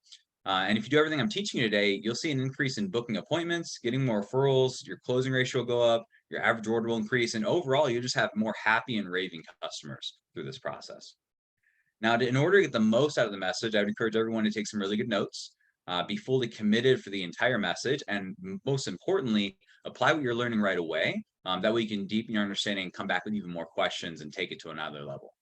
And if you do everything I'm teaching you today, you'll see an increase in booking appointments, getting more referrals, your closing ratio will go up, your average order will increase, and overall, you'll just have more happy and raving customers through this process. Now, in order to get the most out of the message, I would encourage everyone to take some really good notes, be fully committed for the entire message, and most importantly, apply what you're learning right away. That way you can deepen your understanding and come back with even more questions and take it to another level.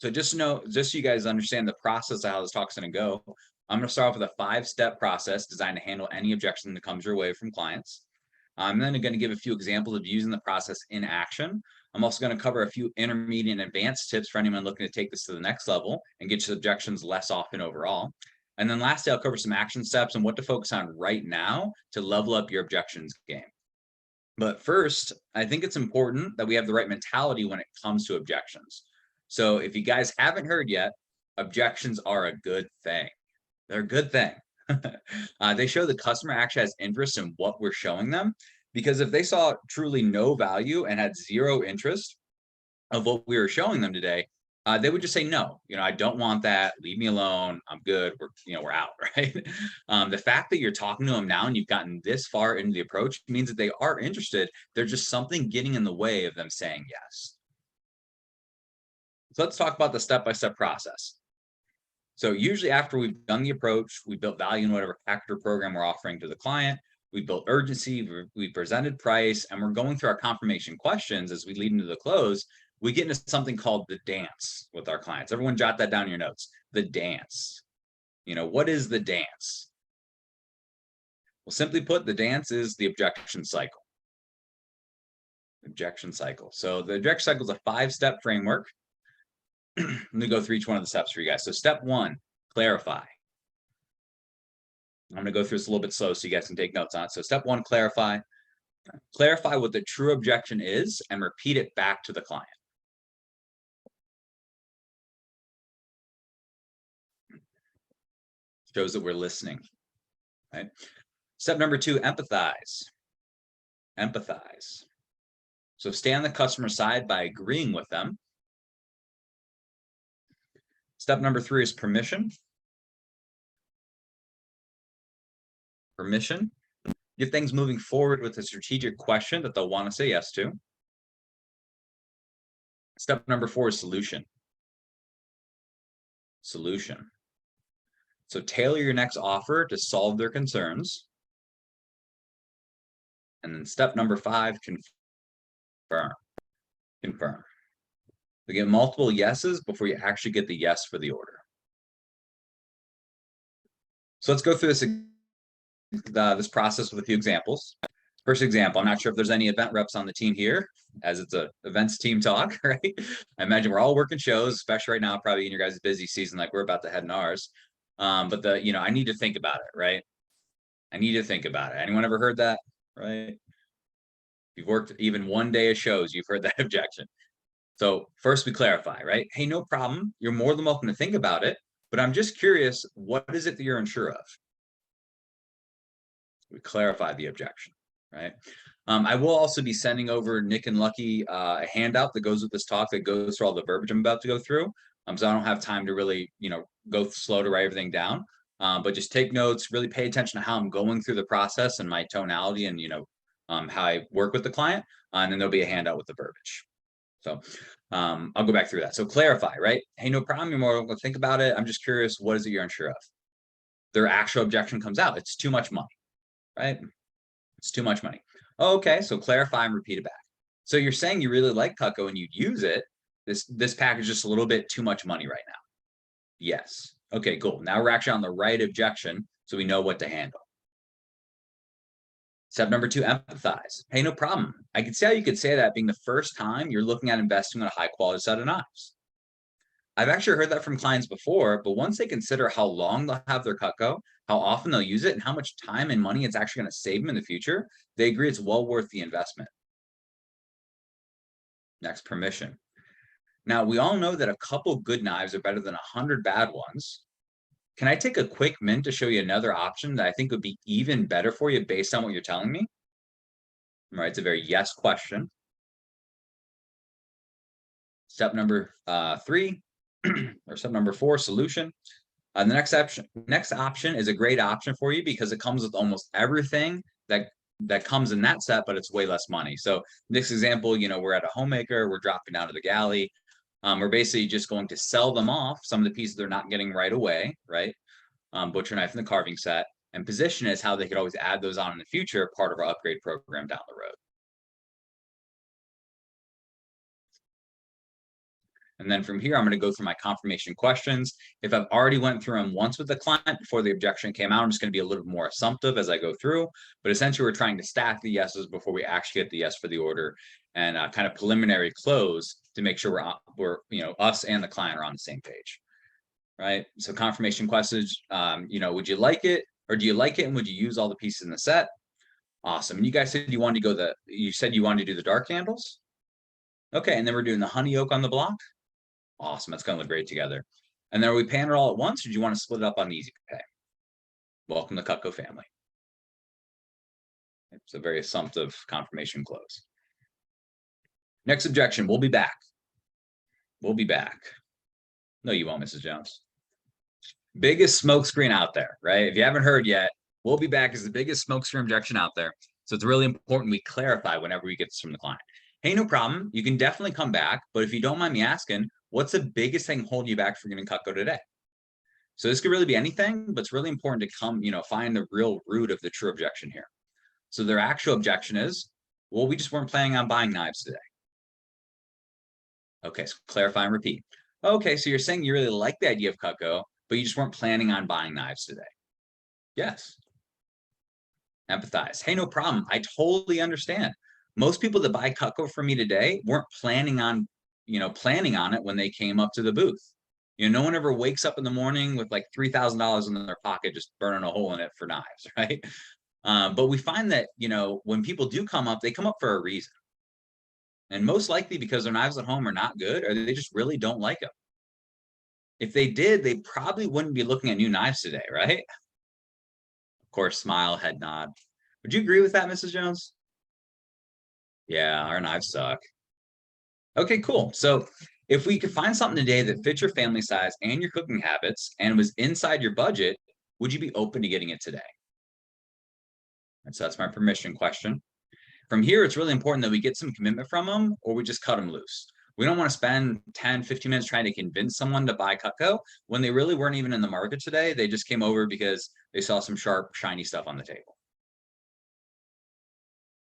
So just so you guys understand the process of how this talk's going to go, I'm going to start off with a 5-step process designed to handle any objection that comes your way from clients. I'm then going to give a few examples of using the process in action. I'm also going to cover a few intermediate and advanced tips for anyone looking to take this to the next level and get your objections less often overall. And then lastly, I'll cover some action steps and what to focus on right now to level up your objections game. But first, I think it's important that we have the right mentality when it comes to objections. So if you guys haven't heard yet, objections are a good thing. They're a good thing. They show the customer actually has interest in what we're showing them, because if they saw truly no value and had zero interest of what we were showing them today, they would just say, no, I don't want that. Leave me alone. I'm good. We're out, right? The fact that you're talking to them now and you've gotten this far into the approach means that they are interested. There's just something getting in the way of them saying yes. So let's talk about the step-by-step process. So usually after we've done the approach, we built value in whatever package or program we're offering to the client, we built urgency, we presented price, and we're going through our confirmation questions as we lead into the close, we get into something called the dance with our clients. Everyone jot that down in your notes. The dance. What is the dance? Well, simply put, the dance is the objection cycle. Objection cycle. So the objection cycle is a 5-step framework. Let me go through each one of the steps for you guys. So step 1, clarify. I'm going to go through this a little bit slow so you guys can take notes on it. So step 1, clarify. Clarify what the true objection is and repeat it back to the client. Shows that we're listening, right? Step number 2, empathize. Empathize. So stay on the customer side by agreeing with them. Step number 3 is permission. Permission. Get things moving forward with a strategic question that they'll want to say yes to. Step number 4 is solution. Solution. So tailor your next offer to solve their concerns. And then step number 5, confirm. Confirm. We get multiple yeses before you actually get the yes for the order. So let's go through this process with a few examples. First example, I'm not sure if there's any event reps on the team here, as it's a events team talk, right? I imagine we're all working shows, especially right now, probably in your guys' busy season, like we're about to head in ours. But I need to think about it, right? I need to think about it. Anyone ever heard that, right? If you've worked even one day of shows, you've heard that objection. So first we clarify, right? Hey, no problem. You're more than welcome to think about it, but I'm just curious, what is it that you're unsure of? We clarify the objection, right? I will also be sending over Nick and Lucky a handout that goes with this talk that goes through all the verbiage I'm about to go through. So I don't have time to really, go slow to write everything down. But just take notes, really pay attention to how I'm going through the process and my tonality and, how I work with the client. And then there'll be a handout with the verbiage. So I'll go back through that. So clarify, right? Hey, no problem. You're more going to think about it. I'm just curious, what is it you're unsure of? Their actual objection comes out. It's too much money, right? It's too much money. Okay, so clarify and repeat it back. So you're saying you really like Cutco and you'd use it. This package is just a little bit too much money right now. Yes. Okay, cool. Now we're actually on the right objection, so we know what to handle. Step number 2, empathize. Hey, no problem. I could see how you could say that being the first time you're looking at investing in a high quality set of knives. I've actually heard that from clients before, but once they consider how long they'll have their Cutco, how often they'll use it, and how much time and money it's actually going to save them in the future, they agree it's well worth the investment. Next, permission. Now, we all know that a couple good knives are better than 100 bad ones. Can I take a quick minute to show you another option that I think would be even better for you based on what you're telling me? All right, it's a very yes question. Step number 3, or step number 4, solution. The next option is a great option for you because it comes with almost everything that comes in that set, but it's way less money. So this example, we're at a homemaker, we're dropping down to the galley. We're basically just going to sell them off some of the pieces they're not getting right away, right? Butcher knife and the carving set, and position as how they could always add those on in the future, part of our upgrade program down the road. And then from here, I'm going to go through my confirmation questions. If I've already went through them once with the client before the objection came out, I'm just going to be a little bit more assumptive as I go through. But essentially, we're trying to stack the yeses before we actually get the yes for the order, and kind of preliminary close to make sure we're us and the client are on the same page, right? So confirmation questions, would you like it, or do you like it, and would you use all the pieces in the set? Awesome. And you guys said you wanted to you said you wanted to do the dark handles. Okay, and then we're doing the honey oak on the block. Awesome, that's gonna look great together. And then are we paying it all at once, or do you want to split it up on easy pay? Welcome to Cutco family. It's a very assumptive confirmation close. Next objection, we'll be back. We'll be back. No, you won't, Mrs. Jones. Biggest smokescreen out there, right? If you haven't heard yet, we'll be back is the biggest smokescreen objection out there. So it's really important we clarify whenever we get this from the client. Hey, no problem. You can definitely come back, but if you don't mind me asking, what's the biggest thing holding you back from getting Cutco today? So this could really be anything, but it's really important to come, find the real root of the true objection here. So their actual objection is, well, we just weren't planning on buying knives today. Okay, so clarify and repeat. Okay, so you're saying you really like the idea of Cutco, but you just weren't planning on buying knives today. Yes. Empathize. Hey, no problem. I totally understand. Most people that buy Cutco from me today weren't planning on it when they came up to the booth. No one ever wakes up in the morning with like $3,000 in their pocket, just burning a hole in it for knives, right? But we find that, when people do come up, they come up for a reason. And most likely because their knives at home are not good, or they just really don't like them. If they did, they probably wouldn't be looking at new knives today, right? Of course, smile, head nod. Would you agree with that, Mrs. Jones? Yeah, our knives suck. Okay, cool. So if we could find something today that fits your family size and your cooking habits and was inside your budget, would you be open to getting it today? And so that's my permission question. From here, it's really important that we get some commitment from them, or we just cut them loose. We don't want to spend 10, 15 minutes trying to convince someone to buy Cutco when they really weren't even in the market today. They just came over because they saw some sharp, shiny stuff on the table.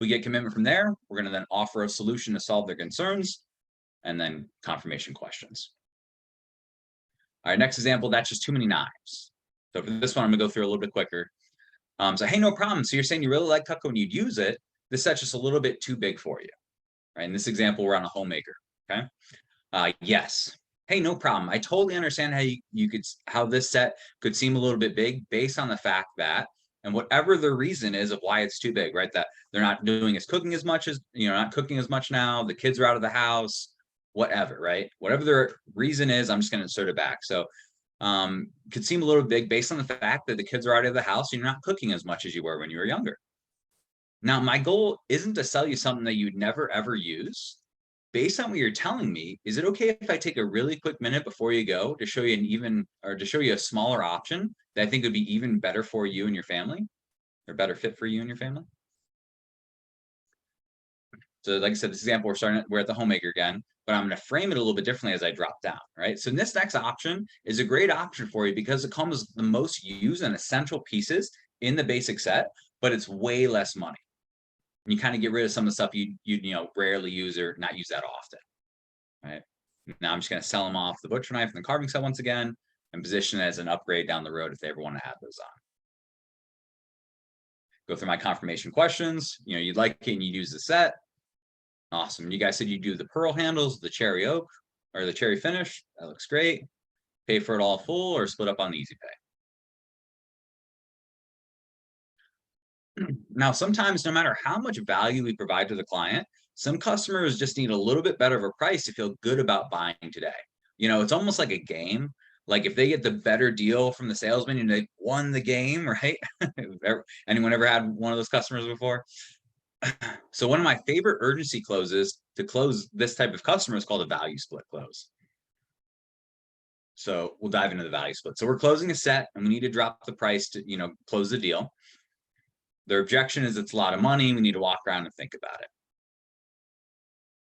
We get commitment from there. We're going to then offer a solution to solve their concerns, and then confirmation questions. All right, next example, that's just too many knives. So for this one, I'm going to go through a little bit quicker. So, hey, no problem. So you're saying you really like Cutco and you'd use it. This set's just a little bit too big for you. Right? In this example, we're on a homemaker. Okay. Yes. Hey, no problem. I totally understand how this set could seem a little bit big based on the fact that, and whatever the reason is of why it's too big, right? That they're not doing cooking as much as, not cooking as much now. The kids are out of the house, whatever, right? Whatever their reason is, I'm just going to insert it back. So could seem a little big based on the fact that the kids are out of the house and you're not cooking as much as you were when you were younger. Now, my goal isn't to sell you something that you'd never ever use. Based on what you're telling me, is it okay if I take a really quick minute before you go to show you to show you a smaller option that I think would be even better for you and your family, or better fit for you and your family? So like I said, this example, we're at the homemaker again, but I'm going to frame it a little bit differently as I drop down, right? So this next option is a great option for you because it comes the most used and essential pieces in the basic set, but it's way less money. And you kind of get rid of some of the stuff you rarely use or not use that often, right? Now I'm just going to sell them off the butcher knife and the carving set once again and position it as an upgrade down the road if they ever want to add those on. Go through my confirmation questions. You'd like it and you'd use the set. Awesome. You guys said you do the pearl handles, the cherry oak, or the cherry finish. That looks great. Pay for it all full or split up on the easy pay. Now, sometimes no matter how much value we provide to the client, some customers just need a little bit better of a price to feel good about buying today. It's almost like a game. Like if they get the better deal from the salesman and they won the game, right? Anyone ever had one of those customers before? So one of my favorite urgency closes to close this type of customer is called a value split close. So we'll dive into the value split. So we're closing a set and we need to drop the price to, close the deal. Their objection is it's a lot of money. We need to walk around and think about it.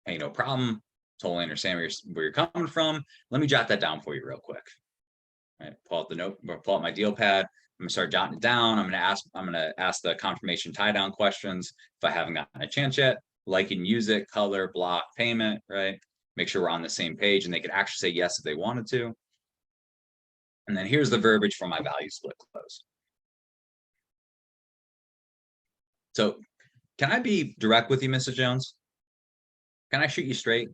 Hey, no problem. Totally understand where you're coming from. Let me jot that down for you real quick. All right, pull out the note, pull out my deal pad. I'm gonna start jotting it down. I'm gonna ask the confirmation tie down questions if I haven't gotten a chance yet. Like and use it, color, block, payment, right? Make sure we're on the same page and they could actually say yes if they wanted to. And then here's the verbiage for my value split close. So can I be direct with you, Mrs. Jones? Can I shoot you straight?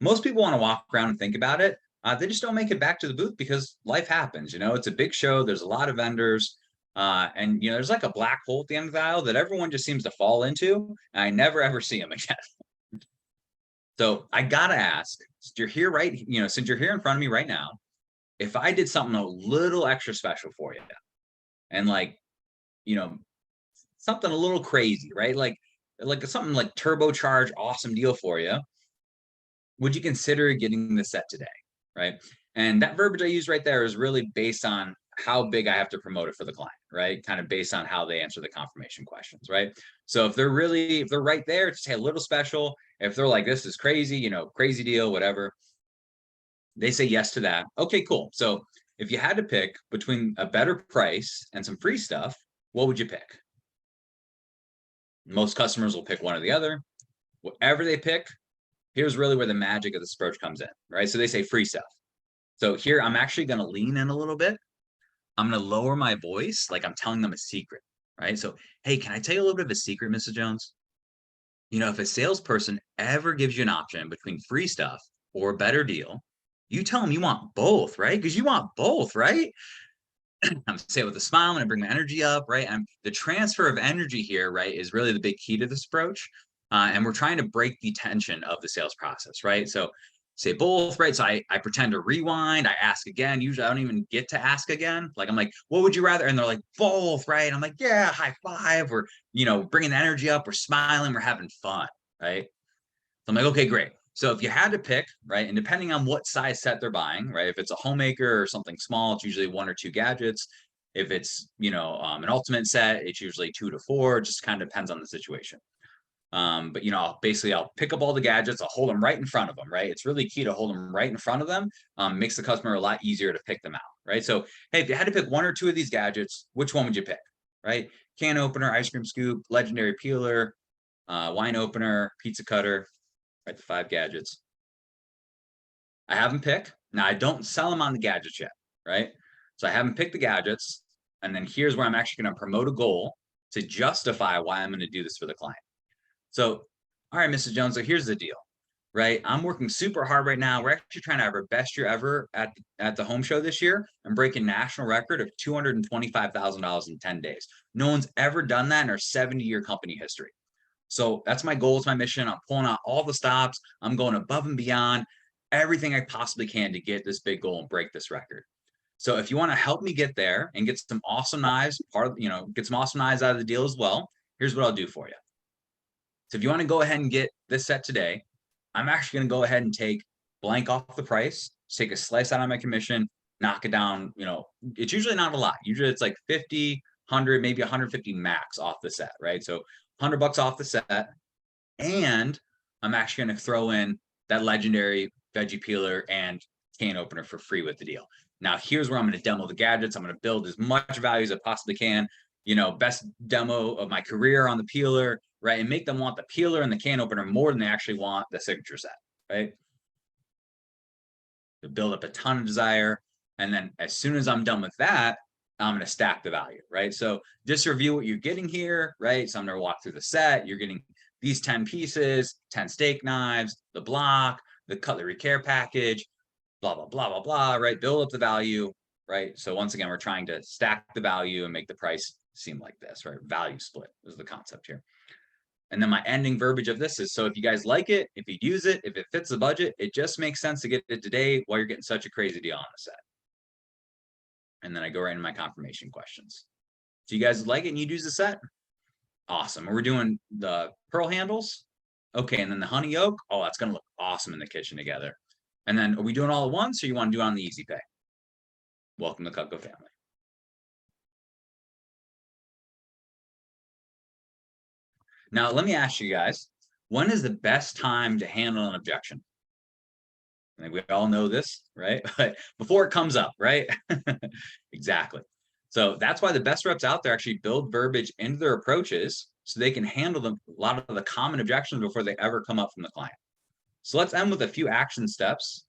Most people want to walk around and think about it. They just don't make it back to the booth because life happens. It's a big show. There's a lot of vendors. And there's like a black hole at the end of the aisle that everyone just seems to fall into. And I never, ever see them again. So I got to ask, since you're here since you're here in front of me right now, if I did something a little extra special for you and something a little crazy, right? Like something like turbocharged, awesome deal for you, would you consider getting the set today, right? And that verbiage I use right there is really based on how big I have to promote it for the client, right? Kind of based on how they answer the confirmation questions, right? So if they're right there, just say a little special. If they're like, this is crazy, crazy deal, whatever, they say yes to that. Okay, cool. So if you had to pick between a better price and some free stuff, what would you pick? Most customers will pick one or the other. Whatever they pick, here's really where the magic of this approach comes in, right? So they say free stuff. So here, I'm actually going to lean in a little bit. I'm going to lower my voice like I'm telling them a secret, right? So, hey, can I tell you a little bit of a secret, Mrs. Jones? If a salesperson ever gives you an option between free stuff or a better deal, you tell them you want both, right? Because you want both, right? I'm saying with a smile, I'm going to bring my energy up, right? And the transfer of energy here, right, is really the big key to this approach. And we're trying to break the tension of the sales process, right? So say both, right? So I pretend to rewind, I ask again. Usually I don't even get to ask again. Like, I'm like, what would you rather? And they're like, both, right? I'm like, yeah, high five. We're, bringing the energy up. We're smiling. We're having fun, right? So I'm like, okay, great. So if you had to pick, right, and depending on what size set they're buying, right, if it's a homemaker or something small, it's usually 1 or 2 gadgets. If it's, an ultimate set, it's usually 2 to 4, just kind of depends on the situation. But, basically I'll pick up all the gadgets, I'll hold them right in front of them, right? It's really key to hold them right in front of them, makes the customer a lot easier to pick them out, right? So, hey, if you had to pick 1 or 2 of these gadgets, which one would you pick, right? Can opener, ice cream scoop, legendary peeler, wine opener, pizza cutter, right? The 5 gadgets. I have them pick. Now I don't sell them on the gadgets yet, right? So I haven't picked the gadgets. And then here's where I'm actually going to promote a goal to justify why I'm going to do this for the client. So, all right, Mrs. Jones, so here's the deal, right? I'm working super hard right now. We're actually trying to have our best year ever at the home show this year and break a national record of $225,000 in 10 days. No one's ever done that in our 70-year company history. So that's my goal. It's my mission. I'm pulling out all the stops. I'm going above and beyond everything I possibly can to get this big goal and break this record. So if you want to help me get there and get some awesome knives, get some awesome knives out of the deal as well, here's what I'll do for you. So if you want to go ahead and get this set today, I'm actually going to go ahead and take blank off the price, take a slice out of my commission, knock it down. You know, it's usually not a lot. Usually it's like 50, 100, maybe 150 max off the set, right? So $100 off the set. And I'm actually going to throw in that legendary veggie peeler and can opener for free with the deal. Now, here's where I'm going to demo the gadgets. I'm going to build as much value as I possibly can. You know, best demo of my career on the peeler, right? And make them want the peeler and the can opener more than they actually want the signature set, right? To build up a ton of desire. And then as soon as I'm done with that, I'm going to stack the value, right? So just review what you're getting here, right? So I'm going to walk through the set. You're getting these 10 pieces, 10 steak knives, the block, the cutlery care package, blah, blah, blah, blah, blah, right? Build up the value, right? So once again, we're trying to stack the value and make the price seem like this, right? Value split is the concept here. And then my ending verbiage of this is, so if you guys like it, if you use it, if it fits the budget, it just makes sense to get it today while you're getting such a crazy deal on the set. And then I go right into my confirmation questions. So you guys like it and you'd use the set? Awesome. And we're doing the pearl handles. Okay, and then the honey yolk. Oh, that's gonna look awesome in the kitchen together. And then are we doing all at once or you want to do it on the easy pay? Welcome to Cutco family. Now, let me ask you guys, when is the best time to handle an objection? I think we all know this, right? But before it comes up, right? Exactly. So that's why the best reps out there actually build verbiage into their approaches so they can handle a lot of the common objections before they ever come up from the client. So let's end with a few action steps.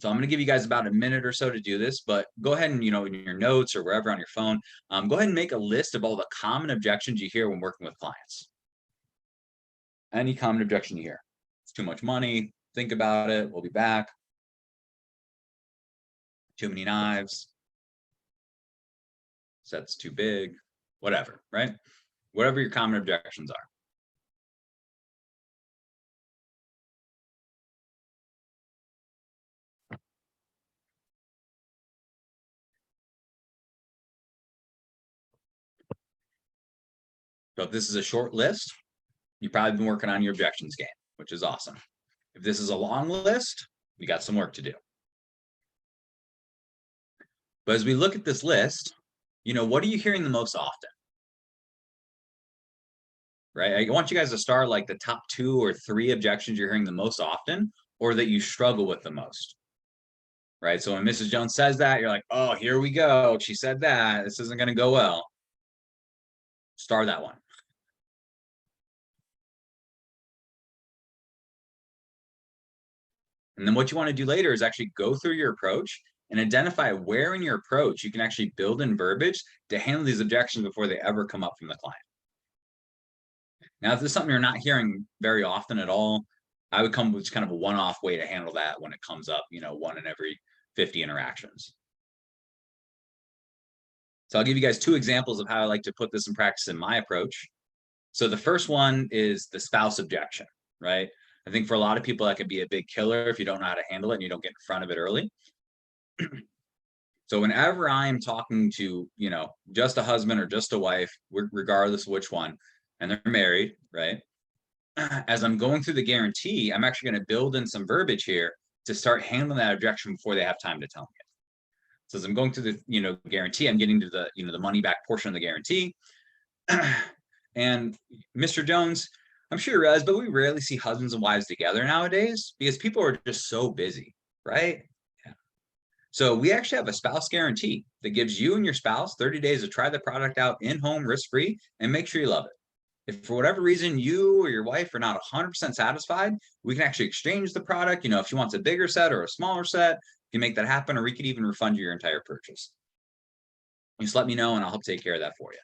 So I'm going to give you guys about a minute or so to do this, but go ahead and, you know, in your notes or wherever on your phone, go ahead and make a list of all the common objections you hear when working with clients. Any common objection you hear. It's too much money. Think about it. We'll be back. Too many knives. Set's too big. Whatever, right? Whatever your common objections are. So if this is a short list, you've probably been working on your objections game, which is awesome. If this is a long list, we got some work to do. But as we look at this list, you know, what are you hearing the most often? Right? I want you guys to start like the top 2 or 3 objections you're hearing the most often, or that you struggle with the most. Right? So when Mrs. Jones says that, you're like, oh, here we go. She said that. This isn't going to go well. Star that one. And then what you want to do later is actually go through your approach and identify where in your approach you can actually build in verbiage to handle these objections before they ever come up from the client. Now, if this is something you're not hearing very often at all, I would come with kind of a one-off way to handle that when it comes up, you know, 1 in every 50 interactions. So I'll give you guys 2 examples of how I like to put this in practice in my approach. So the first one is the spouse objection, right? I think for a lot of people, that could be a big killer if you don't know how to handle it and you don't get in front of it early. So whenever I am talking to, you know, just a husband or just a wife, regardless of which one, and they're married, right? As I'm going through the guarantee, I'm actually going to build in some verbiage here to start handling that objection before they have time to tell me it. So as I'm going through the, you know, guarantee, I'm getting to the, you know, the money back portion of the guarantee. And Mr. Jones, I'm sure you realize, but we rarely see husbands and wives together nowadays because people are just so busy, right? Yeah. So we actually have a spouse guarantee that gives you and your spouse 30 days to try the product out in-home risk-free and make sure you love it. If for whatever reason you or your wife are not 100% satisfied, we can actually exchange the product. You know, if she wants a bigger set or a smaller set, you can make that happen, or we could even refund you your entire purchase. Just let me know and I'll help take care of that for you.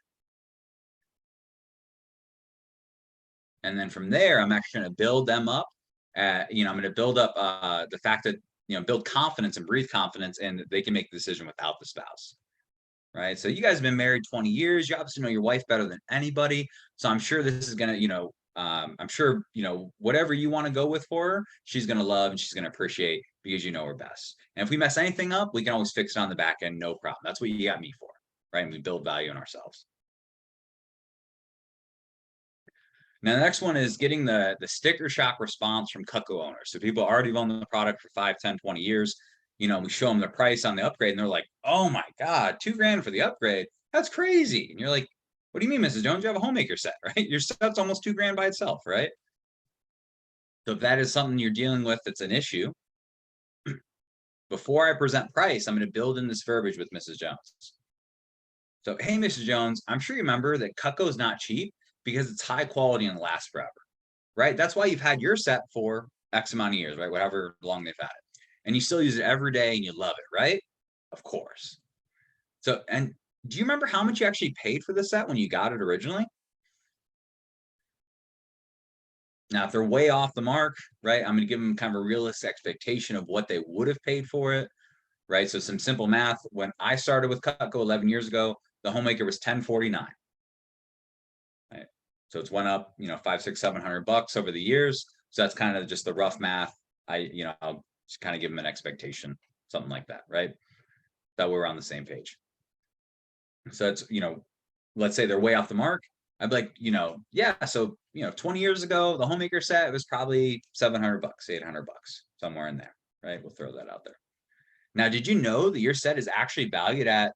And then from there, I'm actually going to build them up. You know, I'm going to build up the fact that, you know, build confidence and breathe confidence, and they can make the decision without the spouse. Right. So you guys have been married 20 years. You obviously know your wife better than anybody. So I'm sure this is going to, you know, I'm sure, you know, whatever you want to go with for her, she's going to love and she's going to appreciate because you know her best. And if we mess anything up, we can always fix it on the back end. No problem. That's what you got me for. Right. And we build value in ourselves. Now, the next one is getting the sticker shock response from Cutco owners. So people already own the product for 5, 10, 20 years. You know, we show them the price on the upgrade and they're like, oh my God, $2,000 for the upgrade. That's crazy. And you're like, what do you mean, Mrs. Jones? You have a homemaker set, right? Your set's almost $2,000 by itself, right? So if that is something you're dealing with, that's an issue. Before I present price, I'm going to build in this verbiage with Mrs. Jones. So, hey, Mrs. Jones, I'm sure you remember that Cutco is not cheap because it's high quality and lasts forever, right? That's why you've had your set for X amount of years, right? Whatever long they've had it. And you still use it every day and you love it, right? Of course. So, and do you remember how much you actually paid for the set when you got it originally? Now, if they're way off the mark, right, I'm going to give them kind of a realistic expectation of what they would have paid for it, right? So some simple math. When I started with Cutco 11 years ago, the homemaker was $1049. Right? So it's went up, you know, $500, $600, $700 over the years. So that's kind of just the rough math. I'll just kind of give them an expectation, something like that, right? That we're on the same page. So it's, you know, let's say they're way off the mark. I'd be like, you know, yeah. So, you know, 20 years ago, the homemaker set was probably $700, $800, somewhere in there, right? We'll throw that out there. Now, did you know that your set is actually valued at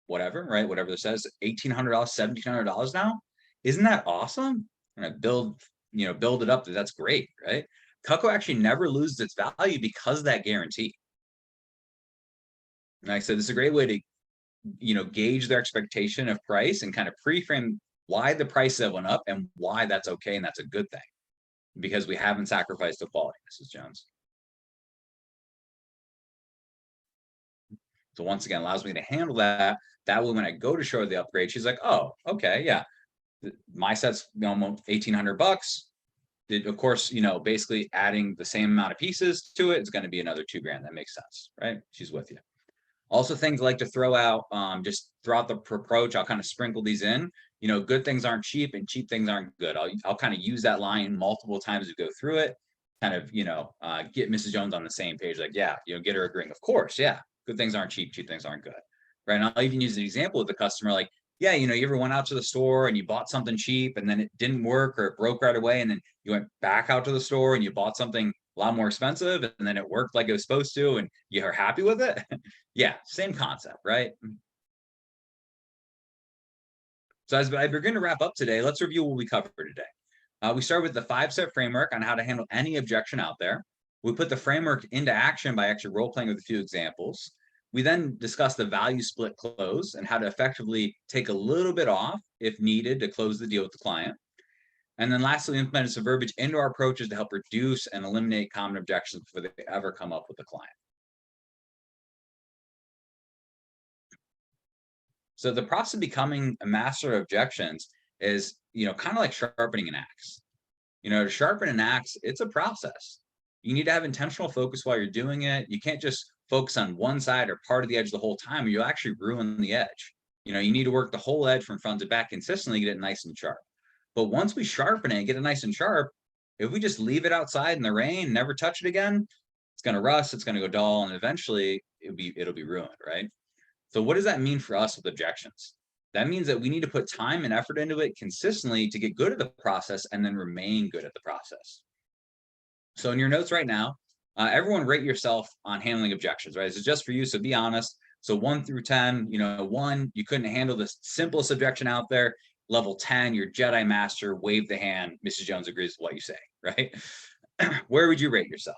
whatever, right? Whatever this says, $1,800, $1,700 now? Isn't that awesome? And build it up. That's great, right? Cutco actually never loses its value because of that guarantee. And like I said, this is a great way to, you know, gauge their expectation of price and kind of pre-frame why the prices have went up and why that's okay and that's a good thing, because we haven't sacrificed the quality, Mrs. Jones. So once again, allows me to handle that. That way, when I go to show her the upgrade, she's like, "Oh, okay, yeah, my set's almost $1,800. Of course, you know, basically adding the same amount of pieces to it is going to be another $2,000. That makes sense, right?" She's with you. Also, things I like to throw out, just throughout the approach, I'll kind of sprinkle these in. You know, good things aren't cheap and cheap things aren't good. I'll kind of use that line multiple times as we go through it, kind of, you know, get Mrs. Jones on the same page. Like, yeah, you know, get her agreeing. Of course, yeah, good things aren't cheap, cheap things aren't good, right? And I'll even use an example with the customer, like, yeah, you know, you ever went out to the store and you bought something cheap and then it didn't work or it broke right away, and then you went back out to the store and you bought something a lot more expensive and then it worked like it was supposed to and you're happy with it? Yeah, same concept, right? So as I begin to wrap up today, let's review what we covered today. We started with the 5-step framework on how to handle any objection out there. We put the framework into action by actually role-playing with a few examples. We then discussed the value split close and how to effectively take a little bit off if needed to close the deal with the client. And then lastly, we implemented some verbiage into our approaches to help reduce and eliminate common objections before they ever come up with the client. So the process of becoming a master of objections is, you know, kind of like sharpening an axe. You know, to sharpen an axe, it's a process. You need to have intentional focus while you're doing it. You can't just focus on one side or part of the edge the whole time, or you'll actually ruin the edge. You know, you need to work the whole edge from front to back consistently, get it nice and sharp. But once we sharpen it, get it nice and sharp, if we just leave it outside in the rain, never touch it again, it's going to rust, it's going to go dull, and eventually it'll be ruined, right? So what does that mean for us with objections? That means that we need to put time and effort into it consistently to get good at the process and then remain good at the process. So in your notes right now, everyone rate yourself on handling objections, right? This is just for you, so be honest. So 1 through 10, you know, 1, you couldn't handle the simplest objection out there. Level 10, you're Jedi Master, wave the hand, Mrs. Jones agrees with what you say, right? Where would you rate yourself?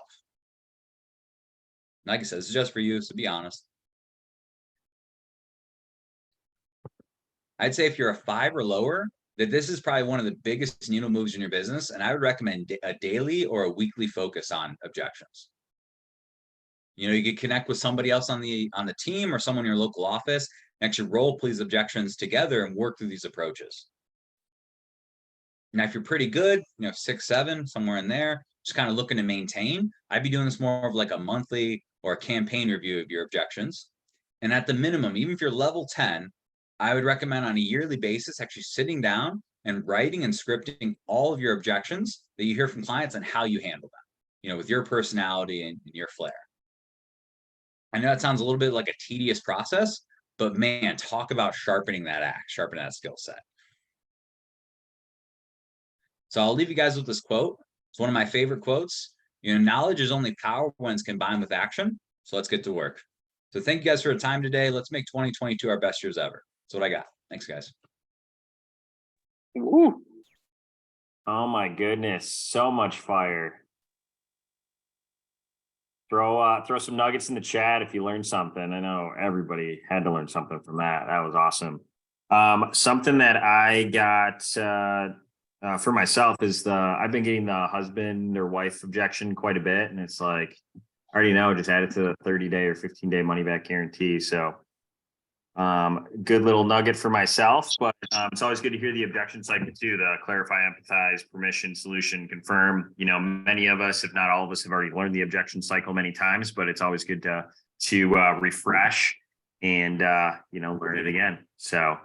Like I said, this is just for you, so be honest. I'd say if you're a 5 or lower, that this is probably one of the biggest needle moves in your business. And I would recommend a daily or a weekly focus on objections. You know, you could connect with somebody else on the team or someone in your local office, and actually role play these objections together and work through these approaches. Now, if you're pretty good, you know, 6, 7, somewhere in there, just kind of looking to maintain, I'd be doing this more of like a monthly or a campaign review of your objections. And at the minimum, even if you're level 10, I would recommend on a yearly basis actually sitting down and writing and scripting all of your objections that you hear from clients and how you handle them, you know, with your personality and your flair. I know that sounds a little bit like a tedious process, but man, talk about sharpening that axe, sharpening that skill set. So I'll leave you guys with this quote. It's one of my favorite quotes. Knowledge is only power when it's combined with action. So let's get to work. So thank you guys for your time today. Let's make 2022 our best years ever. That's what I got. Thanks, guys. Woo. Oh my goodness, so much fire. Throw some nuggets in the chat if you learned something. I know everybody had to learn something from that. That was awesome. Something that I got for myself is I've been getting the husband or wife objection quite a bit, and it's like I already know, just add it to the 30-day or 15-day money back guarantee. So good little nugget for myself, but it's always good to hear the objection cycle too, the clarify, empathize, permission, solution, confirm. Many of us, if not all of us, have already learned the objection cycle many times, but it's always good to refresh and learn it again. So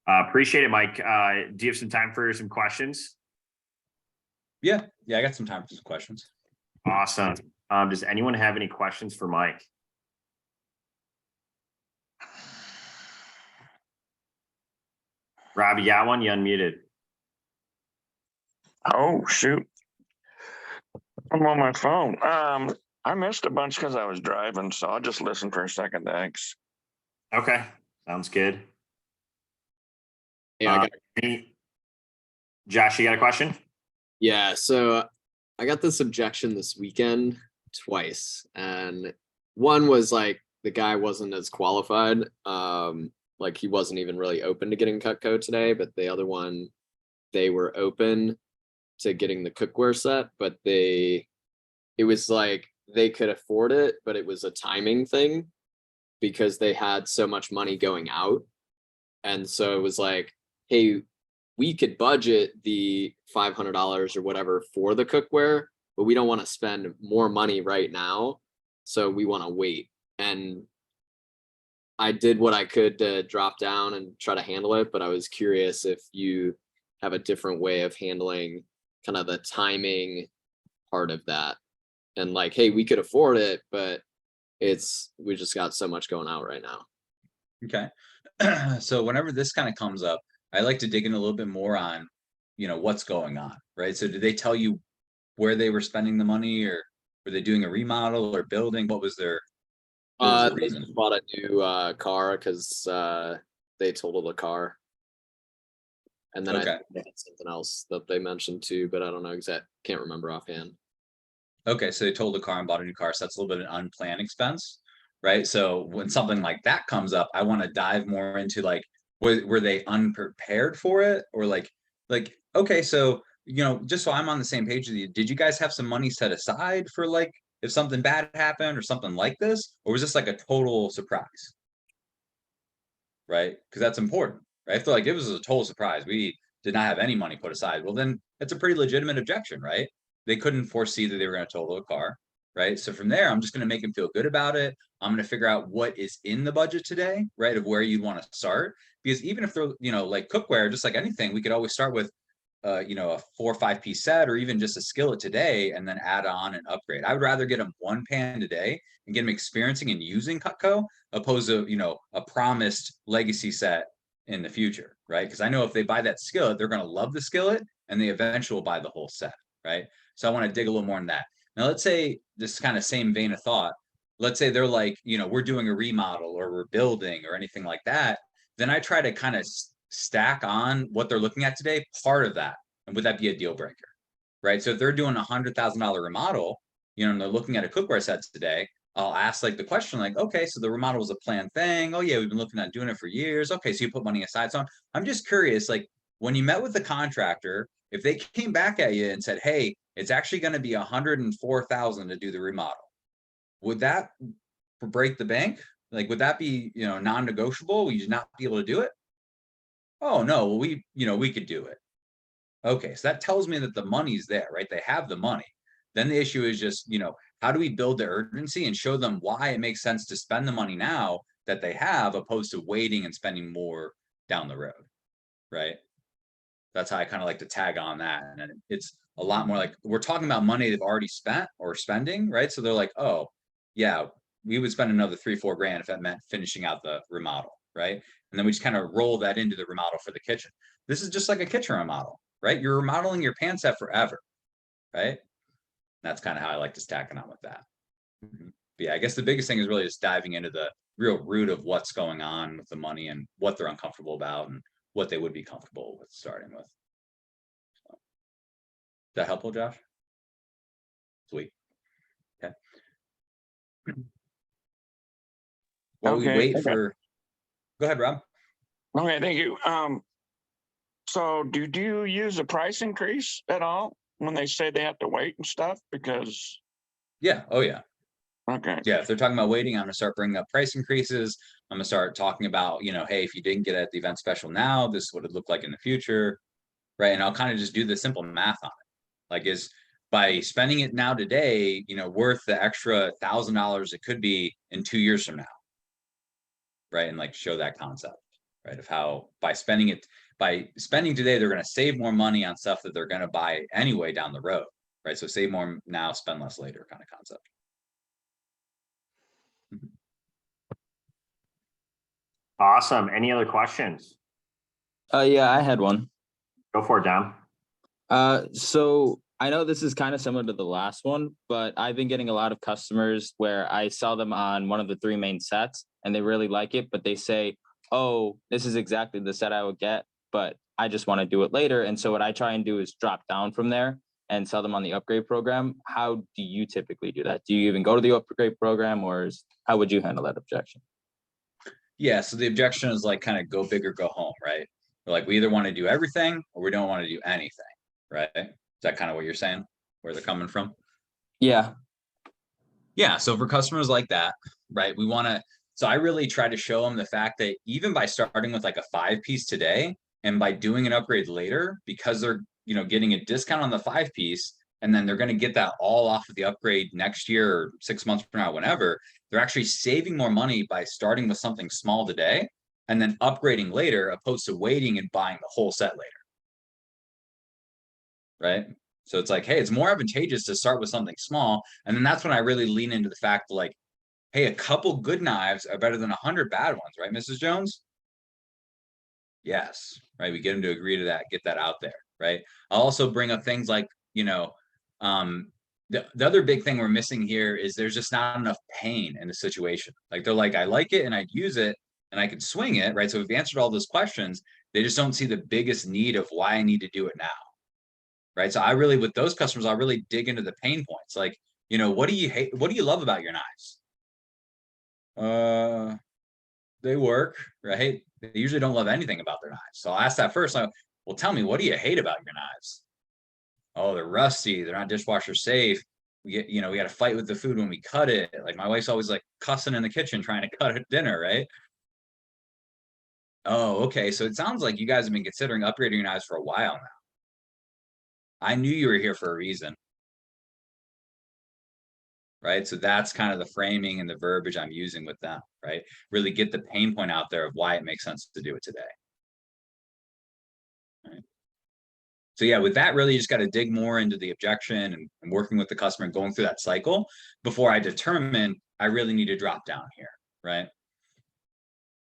appreciate it, Mike. Do you have some time for some questions? Yeah, I got some time for some questions. Awesome. Does anyone have any questions for Mike? Rob, you got one? You unmuted. Oh, shoot. I'm on my phone. I missed a bunch because I was driving, so I'll just listen for a second. Thanks. Okay, sounds good. Yeah, Josh, you got a question? yeah. So I got this objection this weekend twice, and one was like the guy wasn't as qualified. Like he wasn't even really open to getting Cutco today, but the other one, they were open to getting the cookware set, but it was like they could afford it, but it was a timing thing because they had so much money going out. And so it was like, hey, we could budget the $500 or whatever for the cookware, but we don't want to spend more money right now. So we want to wait. And I did what I could to drop down and try to handle it, but I was curious if you have a different way of handling kind of the timing part of that. And like, hey, we could afford it, but we just got so much going out right now. Okay. So whenever this kind of comes up, I like to dig in a little bit more on, what's going on, right? So did they tell you where they were spending the money, or were they doing a remodel or building? What was the They reason? just bought a new car because they totaled a car. And then I think they had something else that they mentioned too, but I don't know can't remember offhand. Okay, so they told a car and bought a new car. So that's a little bit of an unplanned expense, right? So when something like that comes up, I want to dive more into like, were they unprepared for it, or like, okay, so just so I'm on the same page with you, did you guys have some money set aside for like if something bad happened or something like this, or was this like a total surprise? Right, because that's important, right? I feel like it was a total surprise. We did not have any money put aside. Well, then it's a pretty legitimate objection, right? They couldn't foresee that they were going to total a car, right? So from there, I'm just going to make them feel good about it. I'm going to figure out what is in the budget today, right? Of where you'd want to start, because even if they're, like cookware, just like anything, we could always start with, a 4 or 5 piece set, or even just a skillet today, and then add on and upgrade. I would rather get them one pan today and get them experiencing and using Cutco, opposed to, a promised legacy set in the future, right? Because I know if they buy that skillet, they're going to love the skillet, and they eventually will buy the whole set, right? So I want to dig a little more in that. Now, let's say this kind of same vein of thought. Let's say they're like, we're doing a remodel or we're building or anything like that. Then I try to kind of stack on what they're looking at today, part of that. And would that be a deal breaker, right? So if they're doing $100,000 remodel, and they're looking at a cookware set today, I'll ask like the question like, okay, so the remodel was a planned thing. Oh yeah, we've been looking at doing it for years. Okay, so you put money aside. So I'm just curious, like when you met with the contractor, if they came back at you and said, hey, it's actually going to be $104,000 to do the remodel, would that break the bank? Like, would that be, non-negotiable? Would you not be able to do it? Oh no, well, we could do it. Okay, so that tells me that the money's there, right? They have the money. Then the issue is just, how do we build the urgency and show them why it makes sense to spend the money now that they have, opposed to waiting and spending more down the road, right? That's how I kind of like to tag on that. And it's a lot more like we're talking about money they've already spent or spending, right? So they're like, oh, yeah, we would spend another $3-4 grand if that meant finishing out the remodel, right? And then we just kind of roll that into the remodel for the kitchen. This is just like a kitchen remodel. right? You're remodeling your pan set forever, right? That's kind of how I like to stack it on with that. But yeah, I guess the biggest thing is really just diving into the real root of what's going on with the money and what they're uncomfortable about and what they would be comfortable with starting with. So, is that helpful, Josh? Sweet. Okay. While we wait for, go ahead, Rob. Okay, thank you. So do you use a price increase at all when they say they have to wait and stuff? Because, Yeah. Oh, yeah. okay, Yeah. If they're talking about waiting, I'm going to start bringing up price increases. I'm going to start talking about, hey, if you didn't get it at the event special now, this is what it looked like in the future. Right. And I'll kind of just do the simple math on it. Like, is by spending it now today, worth the extra $1,000 it could be in 2 years from now. Right. And like show that concept, right, of how by spending today, they're going to save more money on stuff that they're going to buy anyway down the road. Right. So save more now, spend less later kind of concept. Awesome. Any other questions? Yeah, I had one. Go for it, Dom. So I know this is kind of similar to the last one, but I've been getting a lot of customers where I sell them on one of the 3 main sets and they really like it, but they say, oh, this is exactly the set I would get, but I just want to do it later. And so what I try and do is drop down from there and sell them on the upgrade program. How do you typically do that? Do you even go to the upgrade program, or how would you handle that objection? Yeah. So the objection is like kind of go big or go home, right? Like we either want to do everything or we don't want to do anything, right? Is that kind of what you're saying, where they're coming from? Yeah. Yeah. So for customers like that, right, so I really try to show them the fact that even by starting with like a 5-piece today and by doing an upgrade later, because they're, getting a discount on the 5-piece, and then they're going to get that all off of the upgrade next year or 6 months from now, whenever, they're actually saving more money by starting with something small today and then upgrading later, opposed to waiting and buying the whole set later. Right. So it's like, hey, it's more advantageous to start with something small. And then that's when I really lean into the fact that, like, hey, a couple good knives are better than 100 bad ones, right, Mrs. Jones? Yes. Right. We get them to agree to that, get that out there. Right. I'll also bring up things like, the other big thing we're missing here is there's just not enough pain in the situation. Like they're like, I like it and I'd use it and I could swing it. Right. So we've answered all those questions. They just don't see the biggest need of why I need to do it now. Right. So with those customers, I'll really dig into the pain points. Like, what do you hate? What do you love about your knives? They work, right? They usually don't love anything about their knives. So I'll ask that first. Well, tell me, what do you hate about your knives? Oh, they're rusty. They're not dishwasher safe. We got to fight with the food when we cut it. Like my wife's always like cussing in the kitchen trying to cut dinner, right? Oh, okay. So it sounds like you guys have been considering upgrading your knives for a while now. I knew you were here for a reason. Right. So that's kind of the framing and the verbiage I'm using with them, right? Really get the pain point out there of why it makes sense to do it today. Right. So yeah, with that, really you just got to dig more into the objection and working with the customer and going through that cycle before I determine I really need to drop down here, right?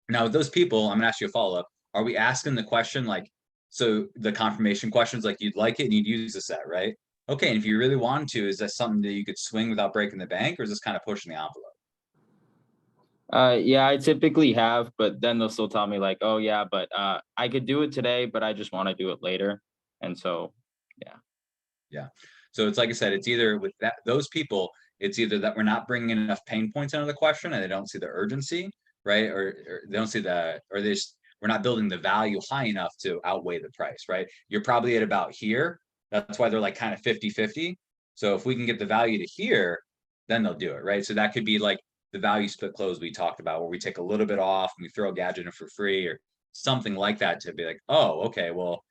Now with those people, I'm gonna ask you a follow-up. Are we asking the question like, so the confirmation questions, like you'd like it and you'd use the set, right? Okay, and if you really wanted to, is that something that you could swing without breaking the bank, or is this kind of pushing the envelope? Yeah, I typically have, but then they'll still tell me like, oh yeah, but I could do it today, but I just want to do it later. And so, yeah. Yeah. So it's like I said, it's either with those people, it's either that we're not bringing enough pain points into the question and they don't see the urgency, right? Or they don't see we're not building the value high enough to outweigh the price, right? You're probably at about here. That's why they're like kind of 50-50. So if we can get the value to here, then they'll do it, right? So that could be like the value split close we talked about, where we take a little bit off and we throw a gadget in for free or something like that, to be like, oh, okay, well,